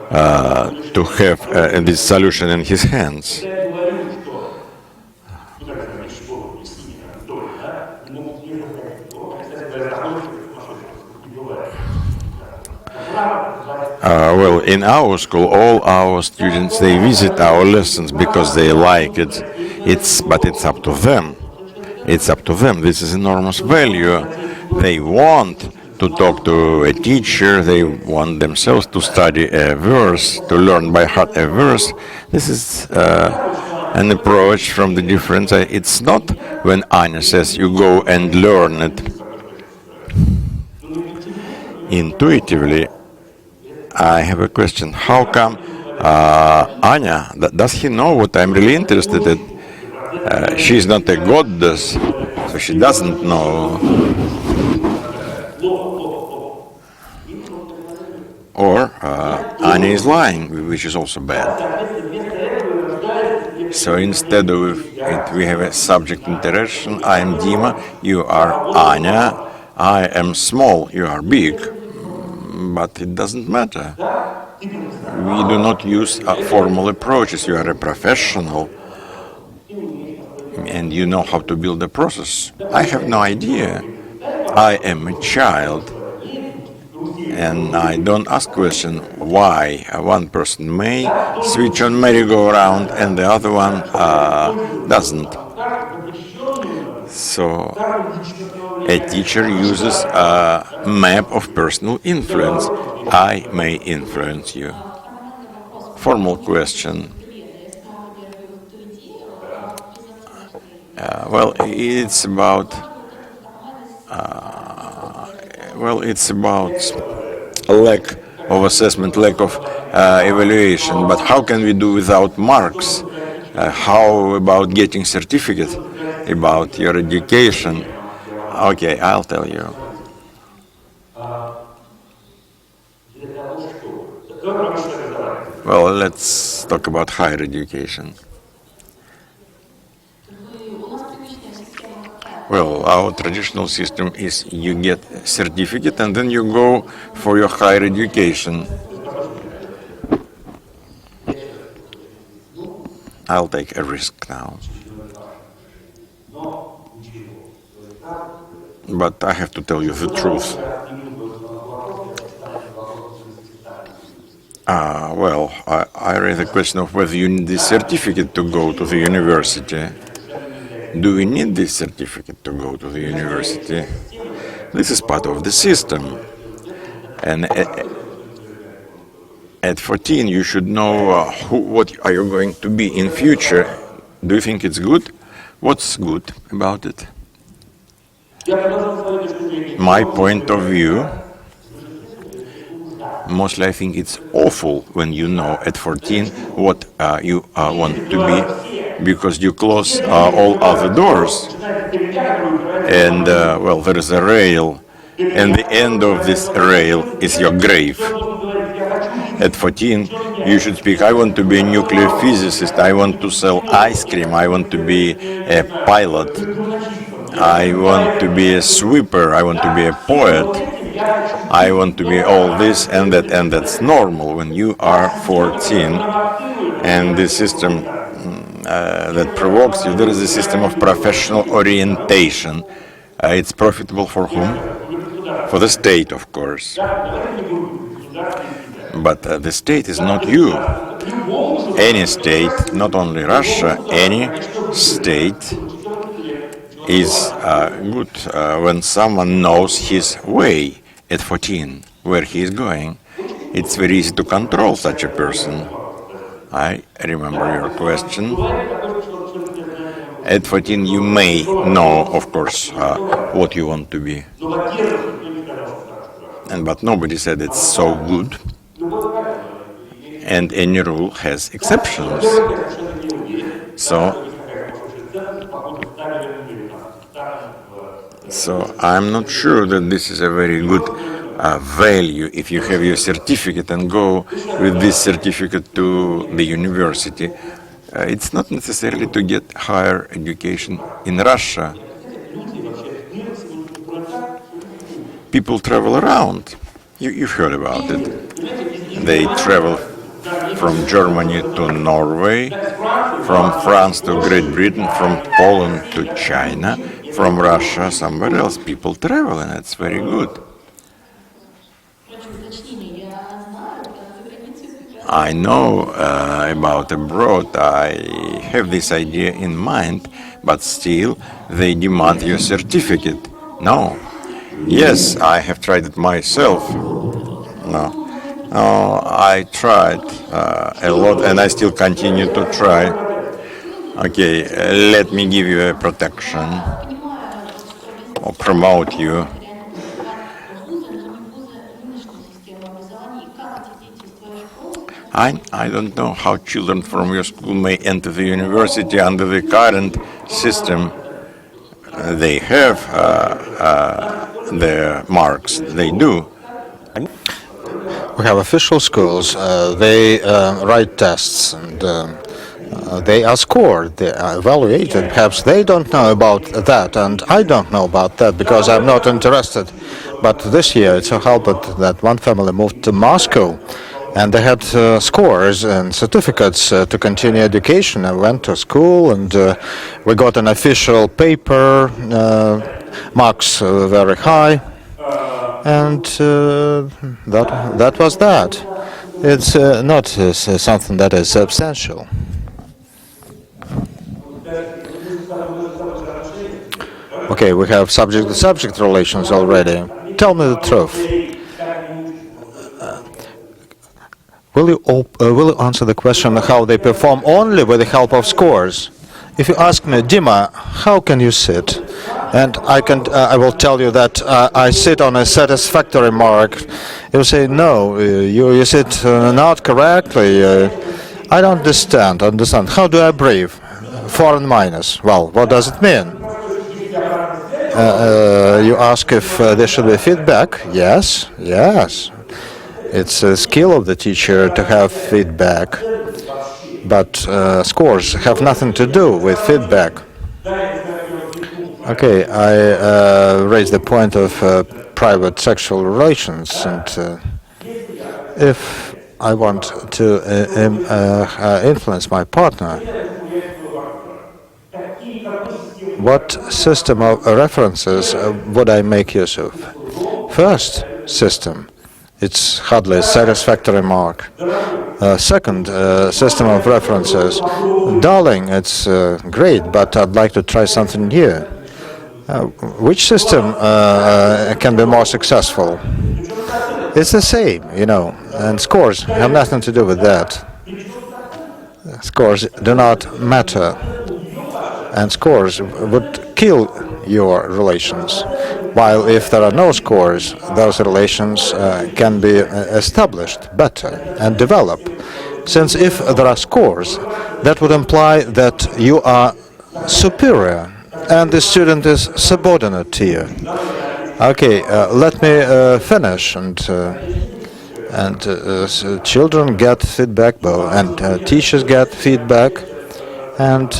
to have this solution in his hands. Well, in our school, all our students, they visit our lessons because they like it. But it's up to them. It's up to them. This is enormous value. They want to talk to a teacher. They want themselves to study a verse, to learn by heart a verse. This is an approach from the difference. It's not when Anya says you go and learn it intuitively. I have a question. How come Anya, does he know what I'm really interested in? She's not a goddess, so she doesn't know. Or Anya is lying, which is also bad. So instead of it, we have a subject interaction. I am Dima, you are Anya. I am small, you are big. But it doesn't matter. We do not use formal approaches. You are a professional and you know how to build a process. I have no idea. I am a child and I don't ask question why one person may switch on merry-go-round and the other one doesn't. So a teacher uses a map of personal influence. I may influence you. Formal question. Well, it's about a lack of assessment, lack of evaluation. But how can we do without marks? How about getting certificate about your education? Okay, I'll tell you. Well, let's talk about higher education. Well, our traditional system is you get a certificate and then you go for your higher education. I'll take a risk now. But I have to tell you the truth. Well, I raise the question of whether you need this certificate to go to the university. Do we need this certificate to go to the university? This is part of the system. And at 14, you should know what are you going to be in future. Do you think it's good? What's good about it? My point of view Mostly I think it's awful when you know at 14 what you want to be, because you close all other doors. And, well, there is a rail, and the end of this rail is your grave. At 14, you should speak, I want to be a nuclear physicist, I want to sell ice cream, I want to be a pilot, I want to be a sweeper, I want to be a poet, I want to be all this and that's normal when you are 14. And the system that provokes you, there is a system of professional orientation. It's profitable for whom? For the state, of course. But the state is not you. Any state, not only Russia, any state is good when someone knows his way at 14, where he is going. It's very easy to control such a person. I remember your question. At 14, you may know, of course, what you want to be. But nobody said it's so good. And any rule has exceptions. So I'm not sure that this is a very good value if you have your certificate and go with this certificate to the university. It's not necessarily to get higher education in Russia. People travel around. You've heard about it. They travel from Germany to Norway, from France to Great Britain, from Poland to China, from Russia somewhere else. People travel, and it's very good. I know about abroad. I have this idea in mind, but still they demand your certificate. No. Yes, I have tried it myself. No, I tried a lot, and I still continue to try. Okay, let me give you a protection or promote you. I don't know how children from your school may enter the university under the current system. They have their marks. They do. We have official schools. They write tests, and they are scored, they are evaluated. Perhaps they don't know about that, and I don't know about that because I'm not interested. But this year it so happened that one family moved to Moscow, and they had scores and certificates to continue education. I went to school, and we got an official paper, marks very high, and that was that. It's not something that is substantial. Okay, we have subject-to-subject relations already. Tell me the truth. Will you answer the question how they perform only with the help of scores? If you ask me, Dima, how can you sit? And I will tell you that I sit on a satisfactory mark. You say, no, you sit not correctly. I don't understand. How do I breathe? 4 and minus. Well, what does it mean? You ask if there should be feedback. Yes. It's a skill of the teacher to have feedback. But scores have nothing to do with feedback. Okay, I raised the point of private sexual relations, and if I want to influence my partner, what system of references would I make use of? First system, it's hardly a satisfactory mark. Second system of references, darling, it's great, but I'd like to try something new. Which system can be more successful? It's the same, and scores have nothing to do with that. Scores do not matter, and scores would kill your relations. While if there are no scores, those relations can be established better and develop. Since if there are scores, that would imply that you are superior and the student is subordinate to you. Okay, let me finish children get feedback, and teachers get feedback, and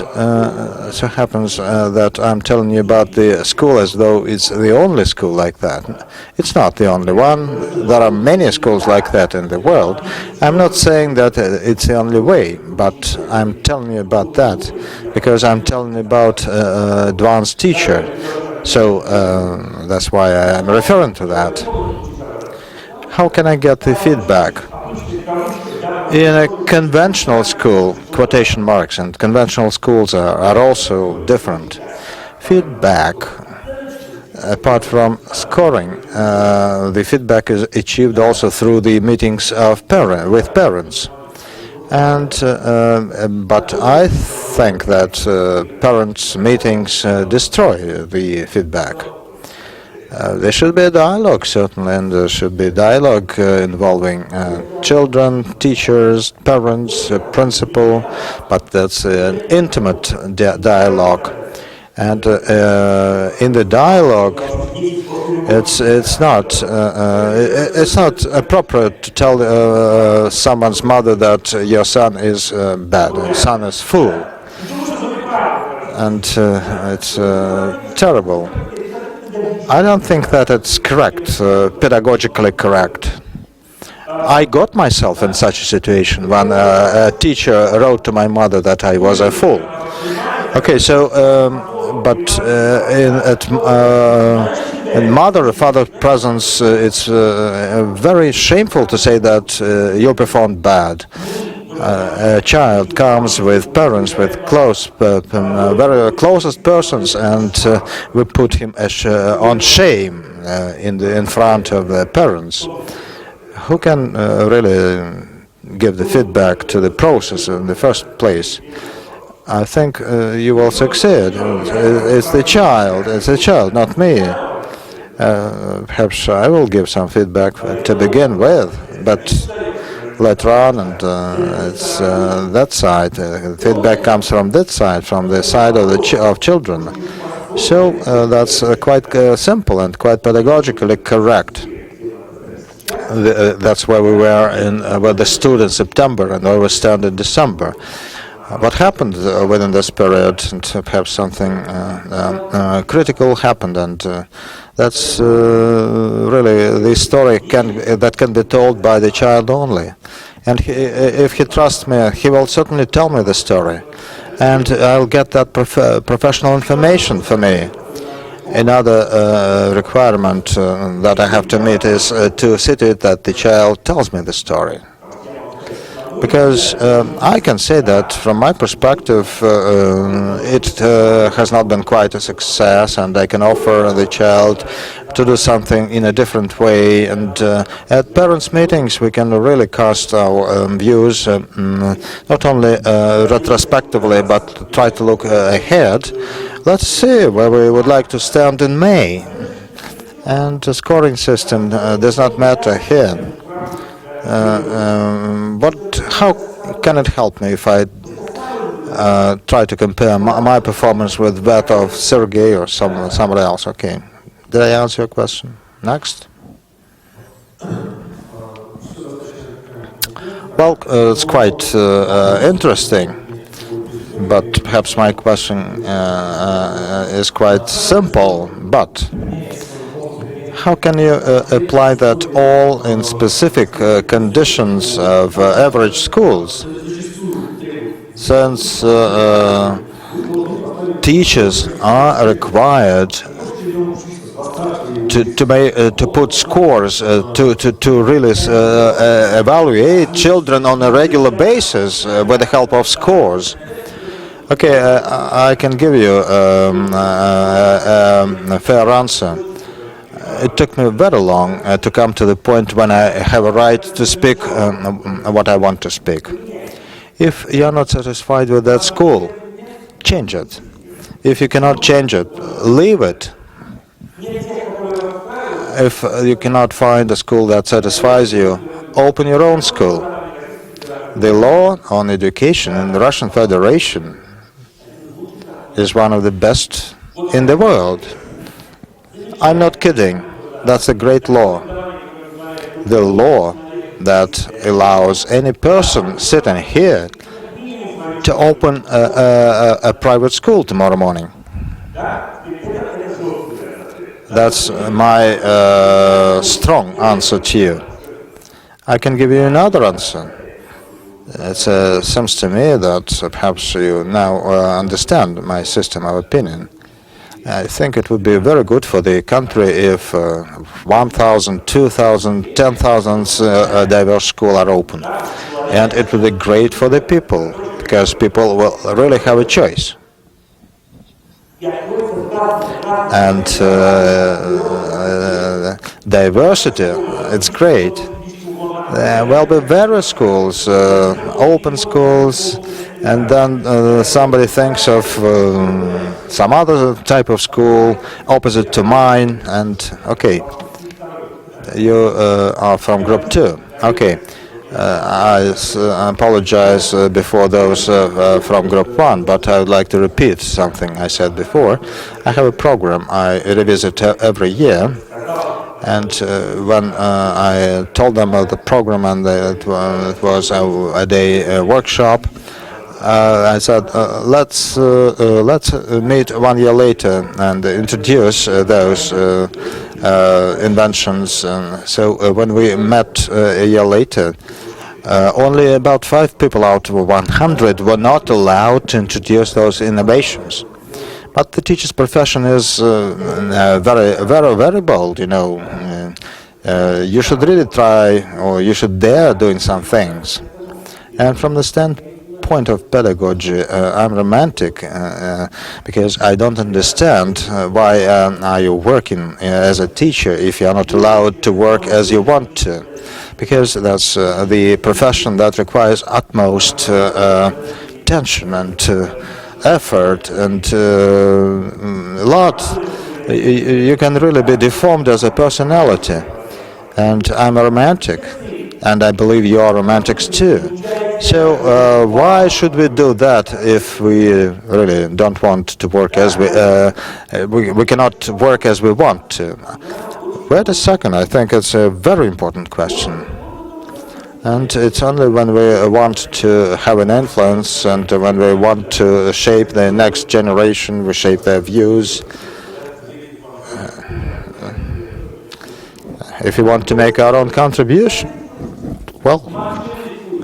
so happens that I'm telling you about the school as though it's the only school like that. It's not the only one. There are many schools like that in the world. I'm not saying that it's the only way, but I'm telling you about that because I'm telling you about advanced teacher. So that's why I'm referring to that. How can I get the feedback? In a conventional school, quotation marks, and conventional schools are also different. Feedback, apart from scoring, the feedback is achieved also through the meetings of with parents. And but I think that parents' meetings destroy the feedback. There should be a dialogue, certainly, and there should be dialogue involving children, teachers, parents, principal, but that's an intimate dialogue. And in the dialogue, it's not appropriate to tell someone's mother that your son is bad, your son is fool, and it's terrible. I don't think that it's correct, pedagogically correct. I got myself in such a situation when a teacher wrote to my mother that I was a fool. Okay, so, but in mother or father presence, it's very shameful to say that you performed bad. A child comes with parents, with very closest persons, and we put him on shame in front of the parents. Who can really give the feedback to the process in the first place? I think you will succeed. It's the child, not me. Perhaps I will give some feedback to begin with, but later on, and it's that side. Feedback comes from that side, from the side of children. So that's quite simple and quite pedagogically correct. That's where we were with the student in September, and where we stand in December. What happened within this period, and perhaps something critical happened, and that's really the story that can be told by the child only. And if he trusts me, he will certainly tell me the story, and I'll get that professional information for me. Another requirement that I have to meet is to see to it that the child tells me the story. Because I can say that from my perspective it has not been quite a success, and I can offer the child to do something in a different way. And at parents' meetings we can really cast our views not only retrospectively but try to look ahead. Let's see where we would like to stand in May. And the scoring system does not matter here. How can it help me if I try to compare my performance with that of Sergei or somebody else? Okay. Did I answer your question? Next. Well, it's quite interesting, but perhaps my question is quite simple. But how can you apply that all in specific conditions of average schools? Since teachers are required to put scores, to really evaluate children on a regular basis with the help of scores. Okay, I can give you a fair answer. It took me very long to come to the point when I have a right to speak what I want to speak. If you are not satisfied with that school, change it. If you cannot change it, leave it. if you cannot find a school that satisfies you, open your own school. The law on education in the Russian Federation is one of the best in the world. I'm not kidding. That's a great law. The law that allows any person sitting here to open a private school tomorrow morning. That's my strong answer to you. I can give you another answer. It seems to me that perhaps you now understand my system of opinion. I think it would be very good for the country if 1,000, 2,000, 10,000 diverse schools are open. And it would be great for the people, because people will really have a choice. And diversity, it's great. There will be various schools, open schools, and then somebody thinks of some other type of school opposite to mine, and okay, you are from group 2. Okay, I apologize before those from group 1, but I would like to repeat something I said before. I have a program I revisit every year. And when I told them about the program, and it was a day workshop, I said, let's meet 1 year later and introduce those inventions. So when we met a year later, only about 5 people out of 100 were not allowed to introduce those innovations. But the teacher's profession is very bold, you know. You should really try, or you should dare doing some things. And from the standpoint of pedagogy, I'm romantic because I don't understand why are you working as a teacher if you are not allowed to work as you want to. Because that's the profession that requires utmost attention and effort and a lot. You can really be deformed as a personality. And I'm a romantic, and I believe you are romantics too. So why should we do that if we really don't want to work as we cannot work as we want to? Wait a second, I think it's a very important question. And it's only when we want to have an influence and when we want to shape the next generation, we shape their views. If you want to make our own contribution, well,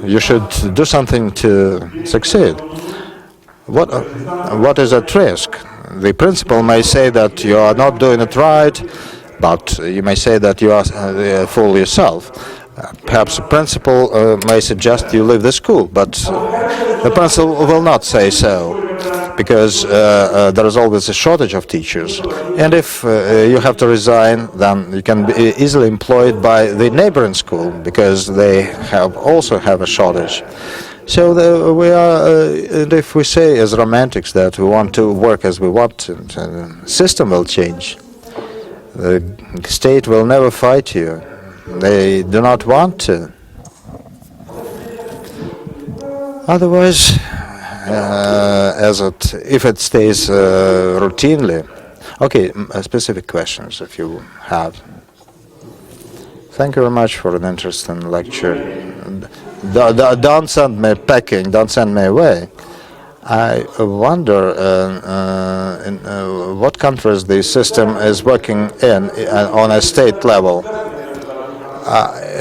you should do something to succeed. What is at risk? The principal may say that you are not doing it right, but you may say that you are a fool yourself. Perhaps the principal may suggest you leave the school, but the principal will not say so, because there is always a shortage of teachers. And if you have to resign, then you can be easily employed by the neighboring school, because they also have a shortage. So we are, and if we say as romantics that we want to work as we want, the system will change. The state will never fight you. They do not want to. Otherwise, if it stays routinely. Okay, specific questions if you have. Thank you very much for an interesting lecture. Don't send me packing. Don't send me away. I wonder in what countries the system is working in on a state level.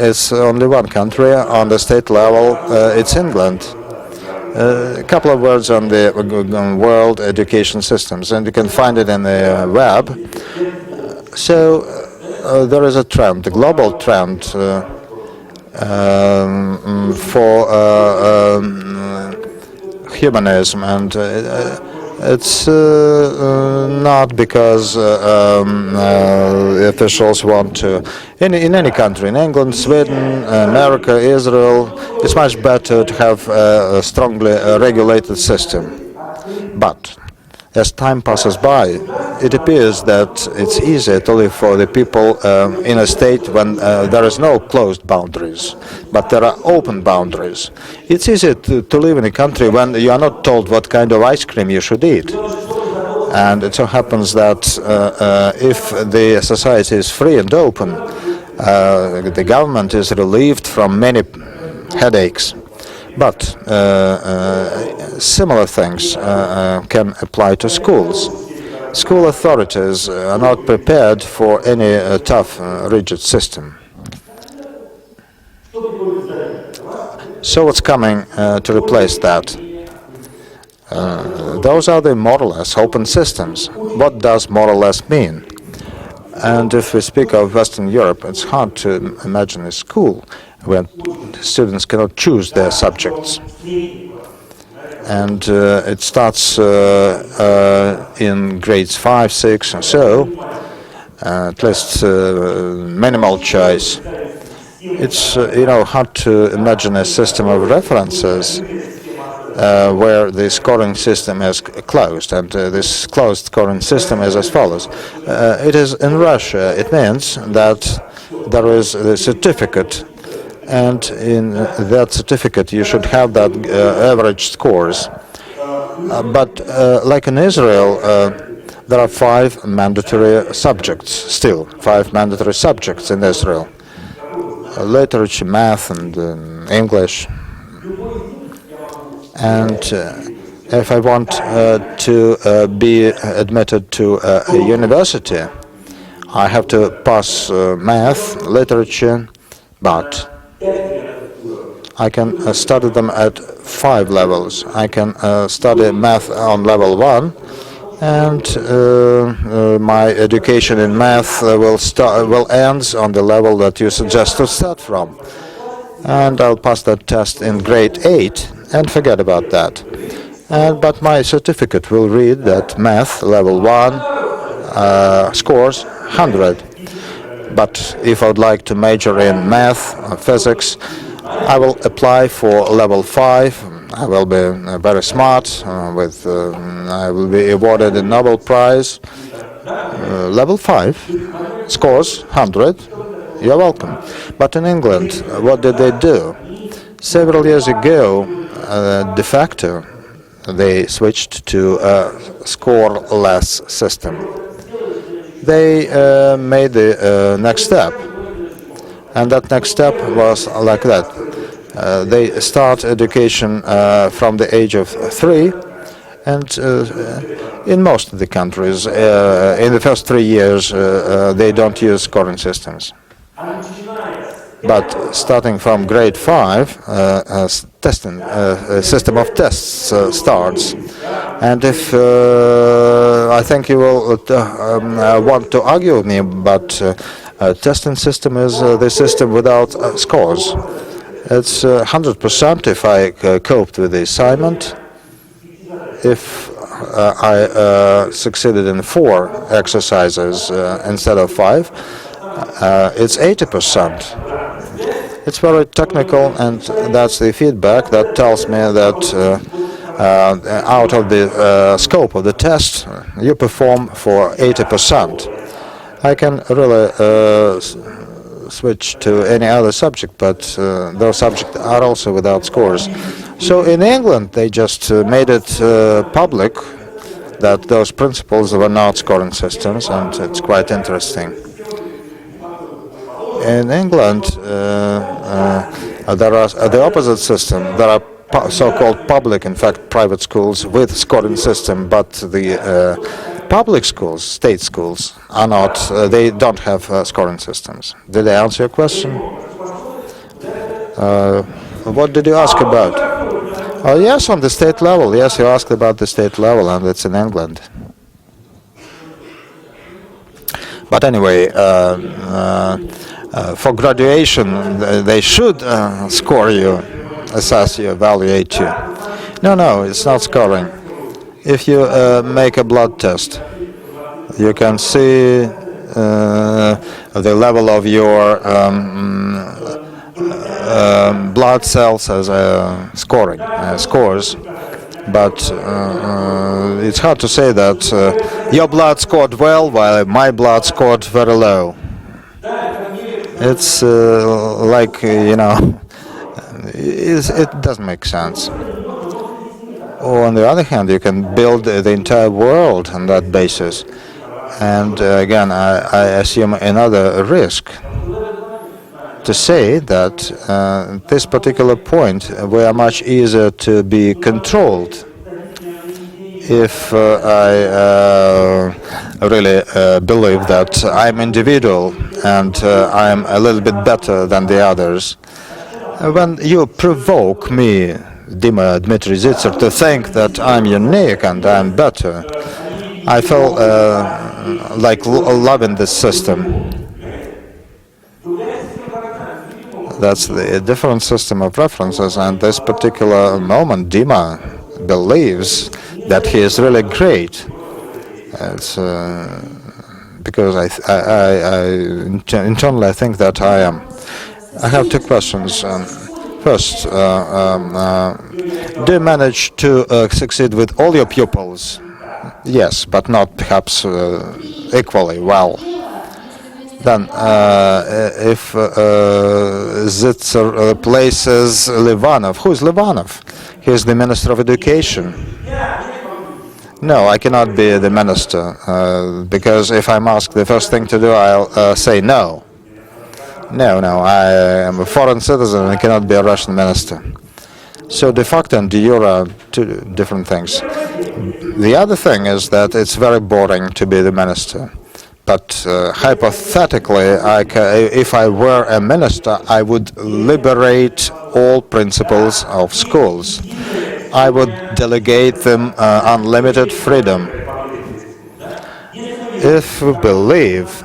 It's only one country on the state level. It's England. A couple of words on the world education systems, and you can find it in the web. So there is a trend, a global trend for humanism, and it's not because officials want to. In any country, in England, Sweden, America, Israel, it's much better to have a strongly regulated system. But as time passes by, it appears that it's easier to live for the people in a state when there is no closed boundaries, but there are open boundaries. It's easier to live in a country when you are not told what kind of ice cream you should eat. And it so happens that if the society is free and open, the government is relieved from many headaches. But similar things can apply to schools. School authorities are not prepared for any tough, rigid system. So what's coming to replace that? Those are the more or less open systems. What does more or less mean? And if we speak of Western Europe, it's hard to imagine a school where students cannot choose their subjects. And it starts in grades 5, 6 and so, at least minimal choice. It's hard to imagine a system of references where the scoring system is closed, and this closed scoring system is as follows. It is in Russia. It means that there is a certificate, and in that certificate you should have that average scores. But like in Israel, there are 5 mandatory subjects, still 5 mandatory subjects in Israel. Literature, math and English. And if I want to be admitted to a university, I have to pass math, literature, but I can study them at 5 levels. I can study math on level 1, and my education in math will end on the level that you suggest to start from. And I'll pass that test in grade 8 and forget about that. But my certificate will read that math level 1 scores 100. But if I would like to major in math or physics, I will apply for level 5. I will be very smart. I will be awarded a Nobel Prize. Level 5 scores 100. You're welcome. But in England, what did they do? Several years ago, de facto, they switched to a score-less system. They made the next step, and that next step was like that. They start education from the age of 3, and in most of the countries, in the first 3 years, they don't use scoring systems. But starting from grade 5, a system of tests starts. And if I think you will want to argue with me, but a testing system is the system without scores. It's 100% if I coped with the assignment. If I succeeded in 4 exercises instead of 5, it's 80%. It's very technical, and that's the feedback that tells me that out of the scope of the test, you perform for 80%. I can really switch to any other subject, but those subjects are also without scores. So in England, they just made it public that those principles were not scoring systems, and it's quite interesting. In England, there are the opposite system. There are so-called public, in fact, private schools with scoring system, but the public schools, state schools, are not. They don't have scoring systems. Did I answer your question? What did you ask about? Oh, yes, on the state level. Yes, you asked about the state level, and it's in England. But anyway, for graduation, they should score you, assess you, evaluate you. No, it's not scoring. If you make a blood test, you can see the level of your blood cells as scoring scores. But it's hard to say that your blood scored well while my blood scored very low. It's it doesn't make sense. On the other hand, you can build the entire world on that basis. And again, I assume another risk to say that this particular point we are much easier to be controlled if I really believe that I'm individual and I'm a little bit better than the others. When you provoke me, Dima Zicer, to think that I'm unique and I'm better, I feel like loving this system. That's the different system of references, and this particular moment, Dima believes that he is really great. It's because internally I think that I am. I have two questions. First, do you manage to succeed with all your pupils? Yes, but not perhaps equally well. Then, if Zicer replaces Livanov, who is Livanov? He is the Minister of Education. No, I cannot be the minister, because if I'm asked the first thing to do, I'll say no. No, I am a foreign citizen and I cannot be a Russian minister. So de facto and de jure are two different things. The other thing is that it's very boring to be the minister. But hypothetically, if I were a minister, I would liberate all principals of schools. I would delegate them unlimited freedom. If we believe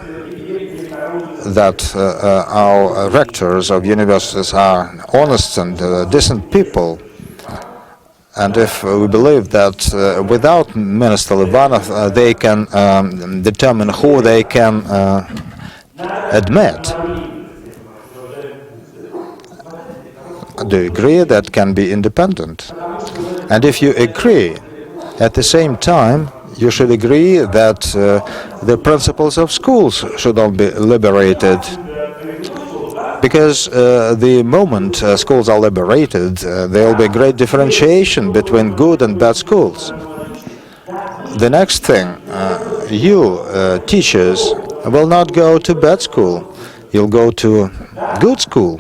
that our rectors of universities are honest and decent people, and if we believe that without Minister Livanov they can determine who they can admit, do you agree that can be independent? And if you agree, at the same time, you should agree that the principals of schools should all be liberated. Because the moment schools are liberated, there will be great differentiation between good and bad schools. The next thing, you, teachers, will not go to bad school. You'll go to good school,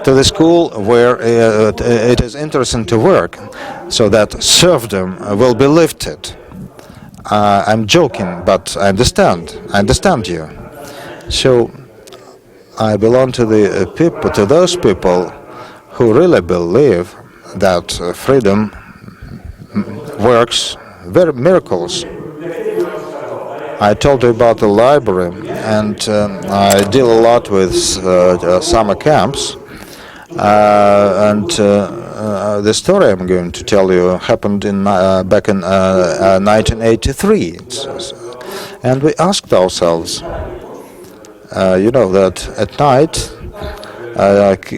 to the school where it is interesting to work, so that serfdom will be lifted. I'm joking, but I understand you. So I belong to the people, to those people who really believe that freedom works miracles. I told you about the library, and I deal a lot with summer camps. The story I'm going to tell you happened back in 1983, and we asked ourselves, that at night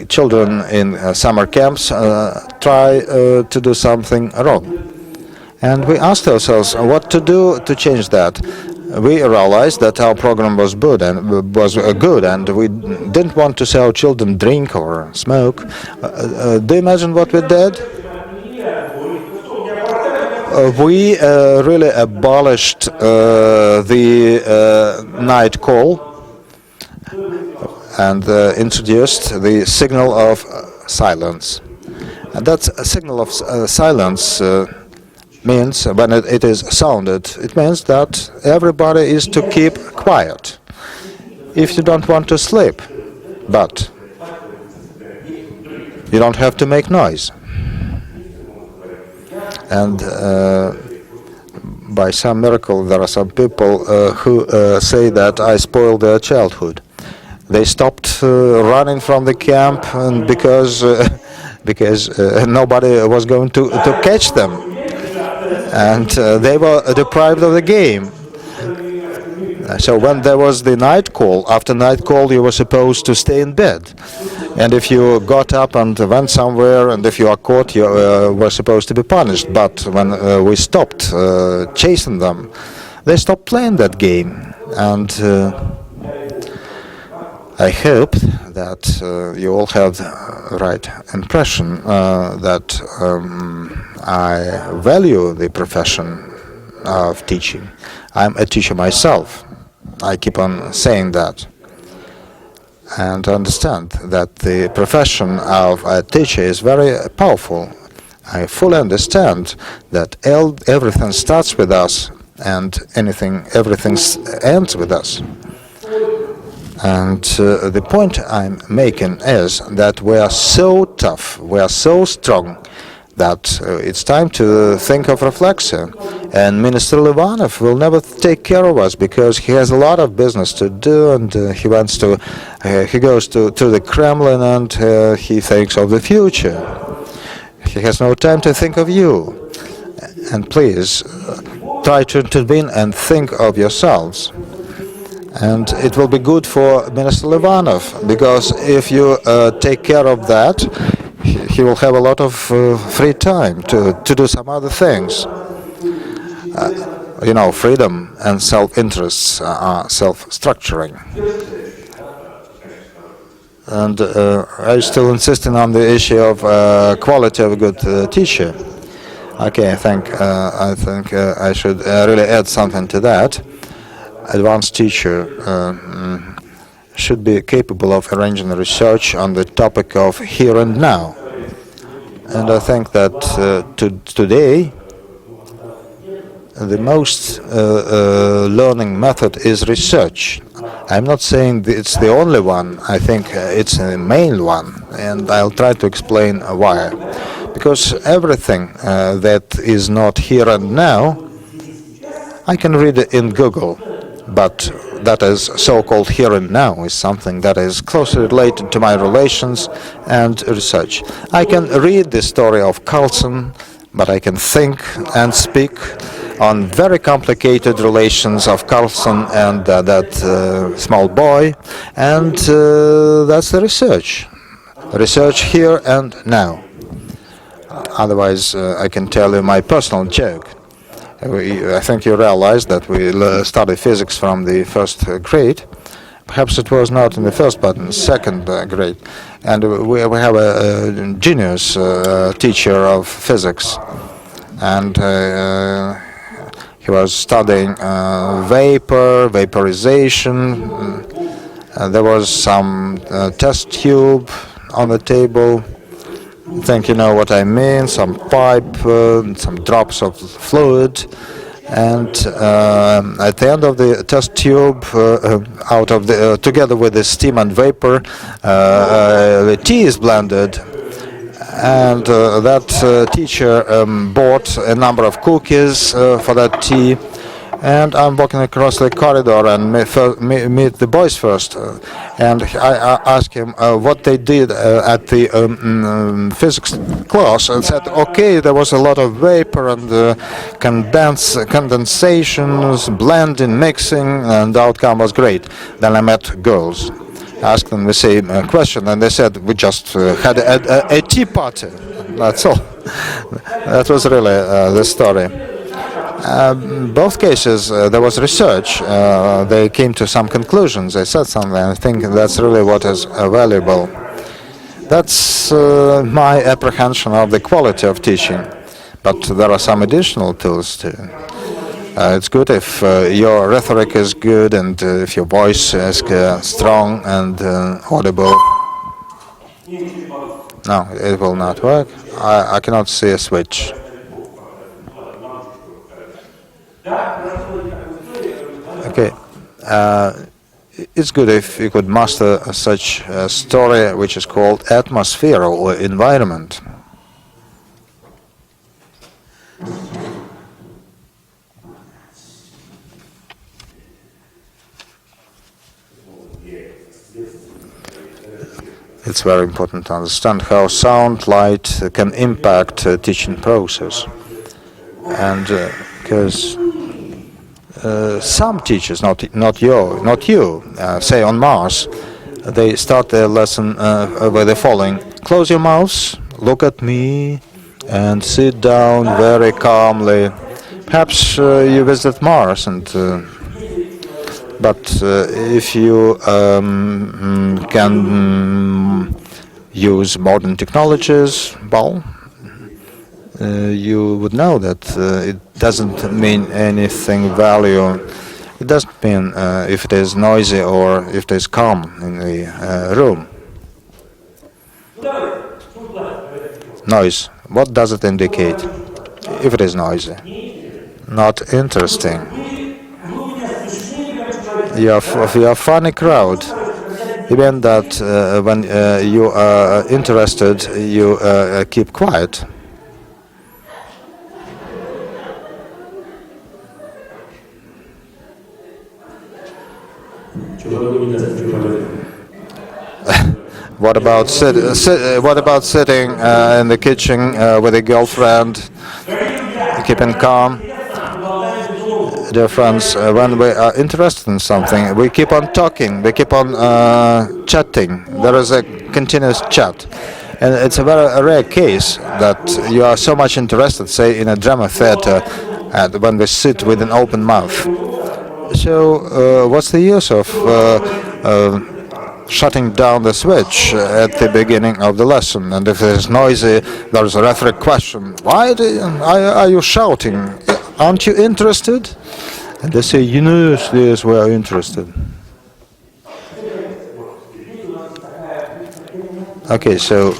children in summer camps try to do something wrong, and we asked ourselves what to do to change that. We realized that our program was good, and we didn't want to see our children drink or smoke. Do you imagine what we did? We really abolished the night call and introduced the signal of silence. And that signal of silence means, when it is sounded, it means that everybody is to keep quiet if you don't want to sleep, but you don't have to make noise. And by some miracle, there are some people who say that I spoiled their childhood. They stopped running from the camp, and because nobody was going to catch them. And they were deprived of the game. So when there was the night call, after night call you were supposed to stay in bed. And if you got up and went somewhere, and if you are caught, you were supposed to be punished. But when we stopped chasing them, they stopped playing that game. And I hope that you all have the right impression that I value the profession of teaching. I'm a teacher myself. I keep on saying that. And understand that the profession of a teacher is very powerful. I fully understand that everything starts with us and everything ends with us. And the point I'm making is that we are so tough, we are so strong, that it's time to think of reflection. And Minister Livanov will never take care of us because he has a lot of business to do, and he goes to the Kremlin and he thinks of the future. He has no time to think of you. And please, try to intervene and think of yourselves. And it will be good for Minister Livanov, because if you take care of that, he will have a lot of free time to do some other things. Freedom and self-interests are self-structuring. And I'm still insisting on the issue of quality of a good teacher. Okay, I think I should really add something to that. Advanced teacher should be capable of arranging research on the topic of here and now. And I think that today the most learning method is research. I'm not saying it's the only one. I think it's the main one, and I'll try to explain why. Because everything that is not here and now, I can read it in Google, but that is so-called here and now is something that is closely related to my relations and research. I can read the story of Carlson, but I can think and speak on very complicated relations of Carlson and that small boy, and that's the research. Research here and now. Otherwise, I can tell you my personal joke. I think you realize that we study physics from the first grade. Perhaps it was not in the first, but in the second grade. And we have a genius teacher of physics. And he was studying vaporization. There was some test tube on the table. I think you know what I mean, some pipe, some drops of fluid, and at the end of the test tube, together with the steam and vapor, the tea is blended, and that teacher bought a number of cookies for that tea. And I'm walking across the corridor and meet the boys first. And I asked him what they did at the physics class, and said, okay, there was a lot of vapor and condensations, blending, mixing, and the outcome was great. Then I met girls. I asked them the same question, and they said, we just had a tea party. That's all. That was really the story. Both cases, there was research. They came to some conclusions. They said something. I think that's really what is valuable. That's my apprehension of the quality of teaching. But there are some additional tools too. It's good if your rhetoric is good and if your voice is strong and audible. No, it will not work. I cannot see a switch. Okay, it's good if you could master such a story which is called atmosphere or environment. It's very important to understand how sound, light can impact teaching process, and because some teachers, not you, say on Mars, they start their lesson with the following: close your mouth, look at me, and sit down very calmly. Perhaps you visit Mars, and but if you can use modern technologies, well, you would know that it doesn't mean anything value. It doesn't mean if it is noisy or if it is calm in the room. Noise. What does it indicate? If it is noisy, not interesting. You're a funny crowd. Even that when you are interested, you keep quiet. What about sitting in the kitchen with a girlfriend, keeping calm? Dear friends, when we are interested in something, we keep on talking, we keep on chatting. There is a continuous chat. And it's a very rare case that you are so much interested, say, in a drama theater, when we sit with an open mouth. So, what's the use of shutting down the switch at the beginning of the lesson? And if it is noisy, there is a rhetoric question: why are you shouting? Aren't you interested? And they say, yes, we are interested. Okay, so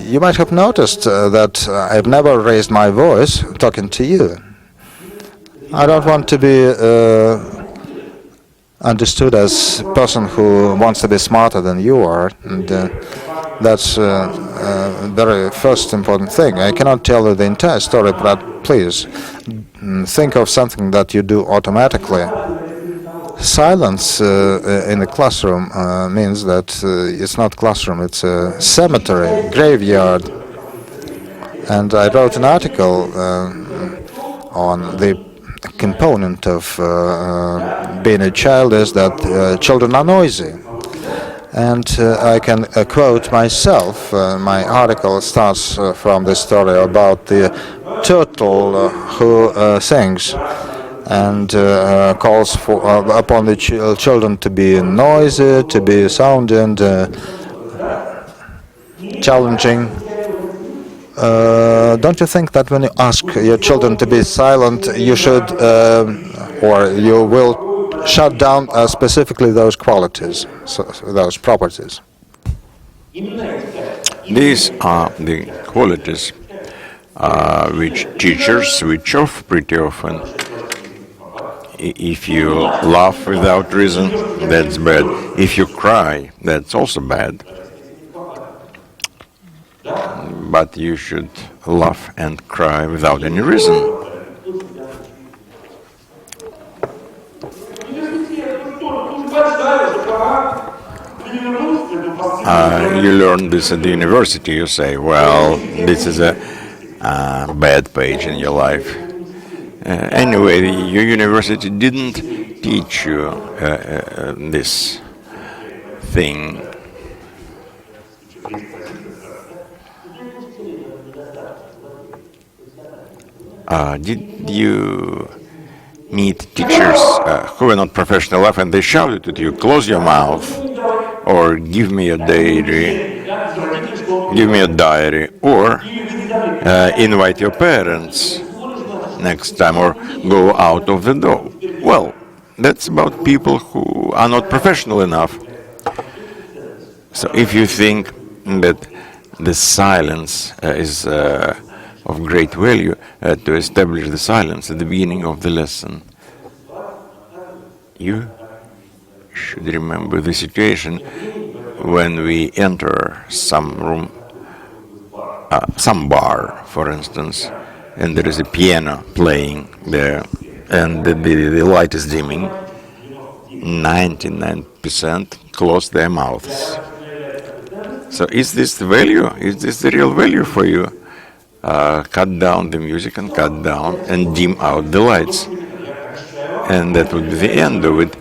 you might have noticed that I've never raised my voice talking to you. I don't want to be understood as a person who wants to be smarter than you are, and that's a very first important thing. I cannot tell you the entire story, but please think of something that you do automatically. Silence in the classroom means that it's not classroom, it's a cemetery, graveyard. And I wrote an article on the component of being a child is that children are noisy. And I can quote myself. My article starts from the story about the turtle who sings and calls upon the children to be noisy, to be sound and challenging. Don't you think that when you ask your children to be silent, you should, or you will shut down specifically those qualities, those properties? These are the qualities which teachers switch off pretty often. If you laugh without reason, that's bad. If you cry, that's also bad. But you should laugh and cry without any reason. You learn this at the university. You say, well, this is a bad page in your life. Anyway, your university didn't teach you this thing. Did you meet teachers who were not professional enough and they shouted at you, close your mouth, or give me a diary, or invite your parents next time, or go out of the door? Well, that's about people who are not professional enough. So if you think that the silence is of great value, to establish the silence at the beginning of the lesson, you should remember the situation when we enter some room, some bar, for instance, and there is a piano playing there, and the light is dimming. 99% close their mouths. So is this the value? Is this the real value for you? cut down the music and cut down and dim out the lights. And that would be the end of it.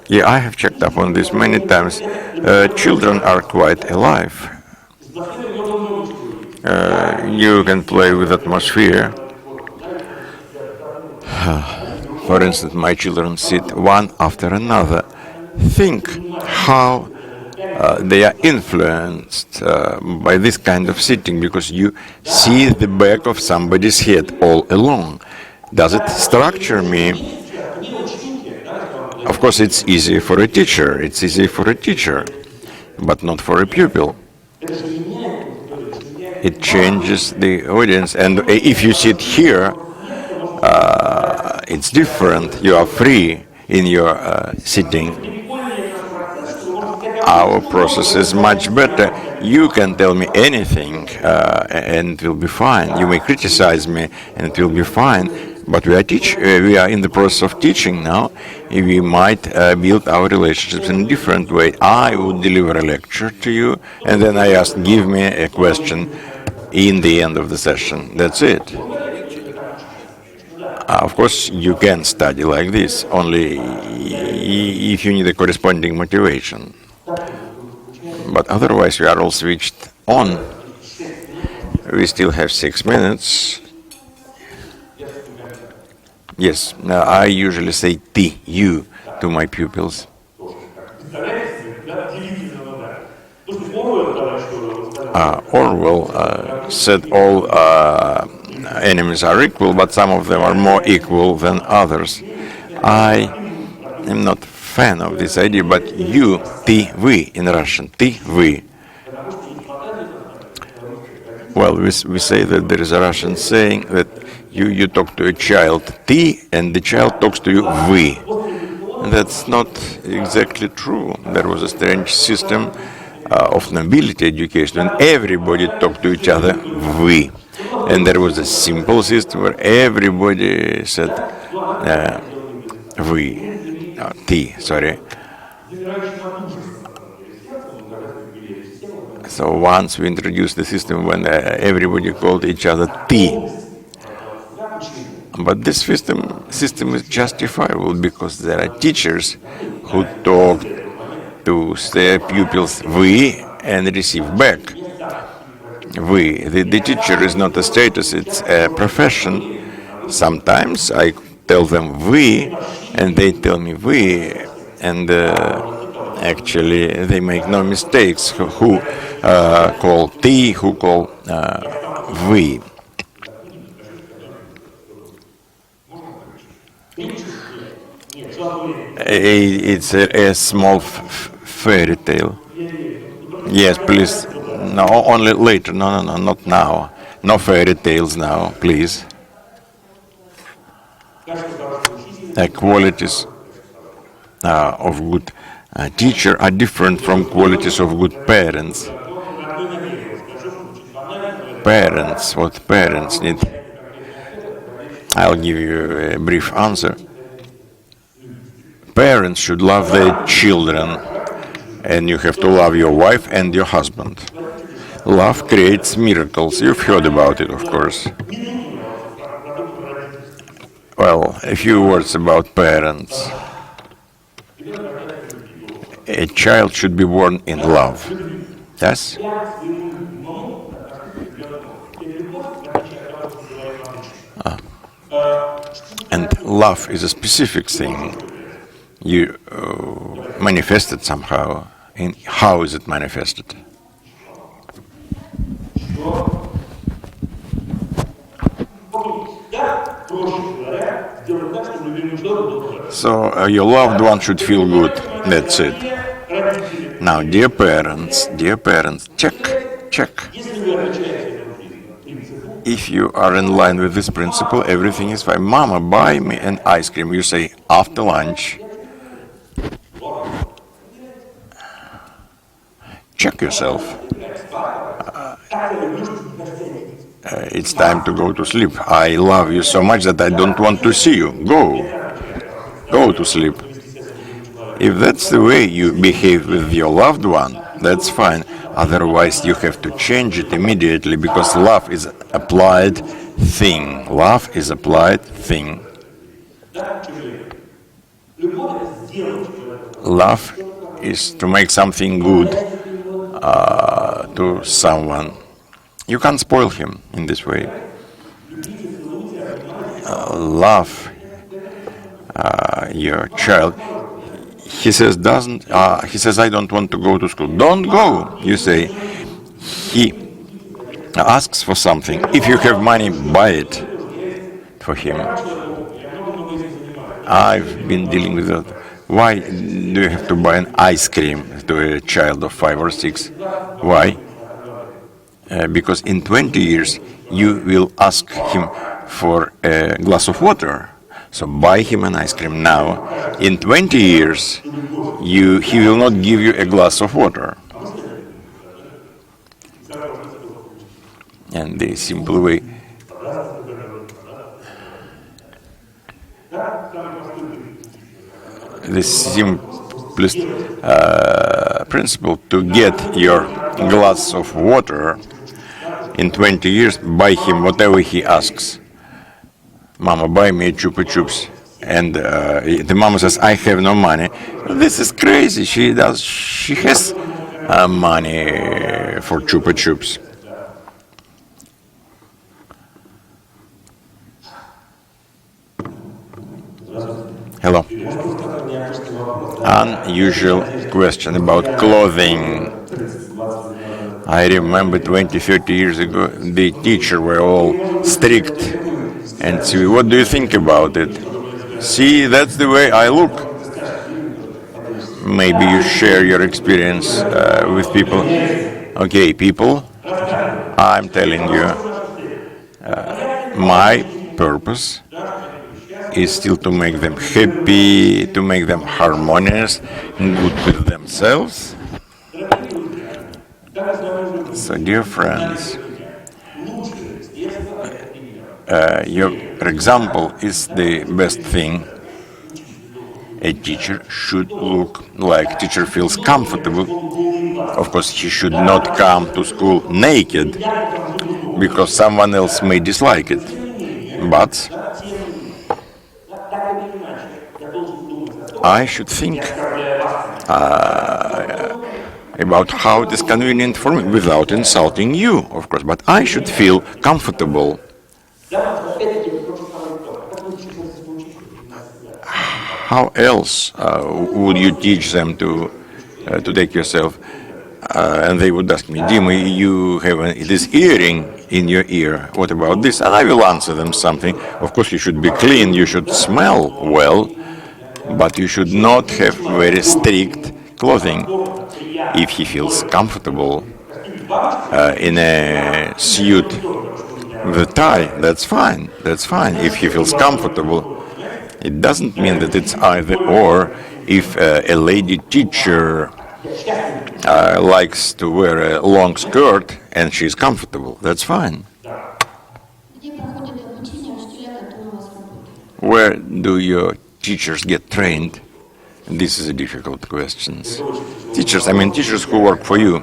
Yeah, I have checked up on this many times. Children are quite alive. You can play with atmosphere. For instance, my children sit one after another. Think how they are influenced by this kind of sitting, because you see the back of somebody's head all along. Does it structure me? Of course, it's easy for a teacher. It's easy for a teacher, but not for a pupil. It changes the audience, and if you sit here, it's different. You are free in your sitting. Our process is much better. You can tell me anything, and it will be fine. You may criticize me, and it will be fine. But we are in the process of teaching now. We might build our relationships in a different way. I would deliver a lecture to you, and then I ask, give me a question in the end of the session. That's it. Of course, you can study like this, only if you need a corresponding motivation. But otherwise, we are all switched on. We still have 6 minutes. Yes, I usually say "ты," you, to my pupils. Orwell said all enemies are equal, but some of them are more equal than others. I am not a fan of this idea, but you, ты, вы in Russian, ты, вы. Well, we say that there is a Russian saying that you talk to a child, ты, and the child talks to you, вы. That's not exactly true. There was a strange system of nobility education, and everybody talked to each other, вы. And there was a simple system where everybody said, вы, ты, sorry. So once we introduced the system when everybody called each other ты. But this system is justifiable because there are teachers who talk to their pupils вы and receive back. Вы. The teacher is not a status, it's a profession. Sometimes I tell them вы and they tell me вы, and actually they make no mistakes who call ты, who call вы. It's a small fairy tale. Yes, please. No, only later. No, not now. No fairy tales now, please. Qualities of good teacher are different from qualities of good parents. Parents, what parents need. I'll give you a brief answer. Parents should love their children, and you have to love your wife and your husband. Love creates miracles. You've heard about it, of course. Well, a few words about parents. A child should be born in love. Yes? And love is a specific thing. You manifest it somehow. And how is it manifested? So your loved one should feel good. That's it. Now, dear parents, check. If you are in line with this principle, everything is fine. Mama, buy me an ice cream. You say, after lunch. Check yourself. It's time to go to sleep. I love you so much that I don't want to see you. Go to sleep. If that's the way you behave with your loved one, that's fine. Otherwise, you have to change it immediately because love is applied thing. Love is applied thing. Love is to make something good to someone. You can't spoil him in this way. Love your child. He says I don't want to go to school. Don't go, you say. He asks for something. If you have money, buy it for him. I've been dealing with that. Why do you have to buy an ice cream to a child of 5 or 6? Why? Because in 20 years you will ask him for a glass of water. So buy him an ice cream now. In 20 years, he will not give you a glass of water. And the simple way. The simplest principle to get your glass of water in 20 years, buy him whatever he asks. Mama, buy me a Chupa Chups. And the mama says, I have no money. This is crazy. She has money for Chupa Chups. Hello. Unusual question about clothing. I remember 20, 30 years ago, the teachers were all strict and say, what do you think about it? See, that's the way I look. Maybe you share your experience with people. Okay, people, I'm telling you, my purpose is still to make them happy, to make them harmonious, good with themselves. So, dear friends, your example is the best thing. A teacher should look like teacher feels comfortable. Of course, he should not come to school naked because someone else may dislike it. But I should think about how it is convenient for me without insulting you, of course. But I should feel comfortable. How else would you teach them to take yourself? And they would ask me, Dima, you have this earring in your ear. What about this? And I will answer them something. Of course, you should be clean. You should smell well. But you should not have very strict clothing. If he feels comfortable in a suit with a tie, that's fine. That's fine. If he feels comfortable, it doesn't mean that it's either or. If a lady teacher likes to wear a long skirt and she's comfortable, that's fine. Where do your teachers get trained? This is a difficult question. Teachers, I mean teachers who work for you.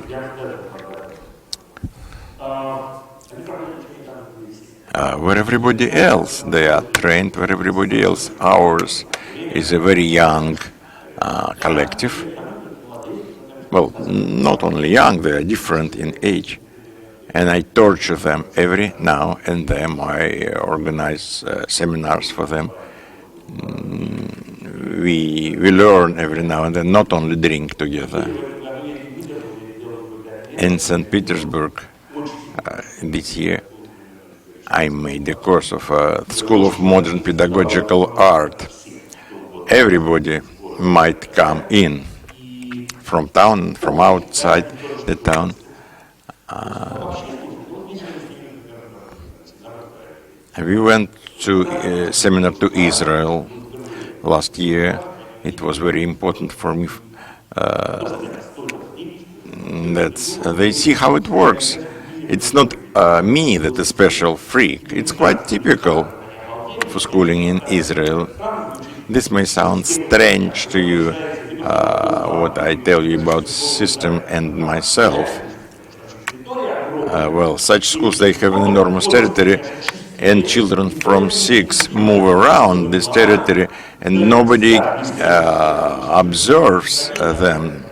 Where everybody else, they are trained where everybody else. Ours is a very young collective. Well, not only young, they are different in age. And I torture them every now and then. I organize seminars for them. We learn every now and then, not only drink together. In St. Petersburg this year, I made a course of School of Modern Pedagogical Art. Everybody might come in from town, from outside the town. We went to a seminar to Israel last year. It was very important for me. They see how it works. It's not me that is a special freak. It's quite typical for schooling in Israel. This may sound strange to you. what I tell you about system and myself. Well, such schools, they have an enormous territory, and children from 6 move around this territory, and nobody observes them,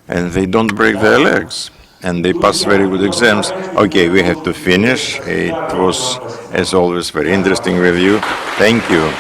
and they don't break their legs, and they pass very good exams. Okay, we have to finish. It was, as always, very interesting with you. Thank you.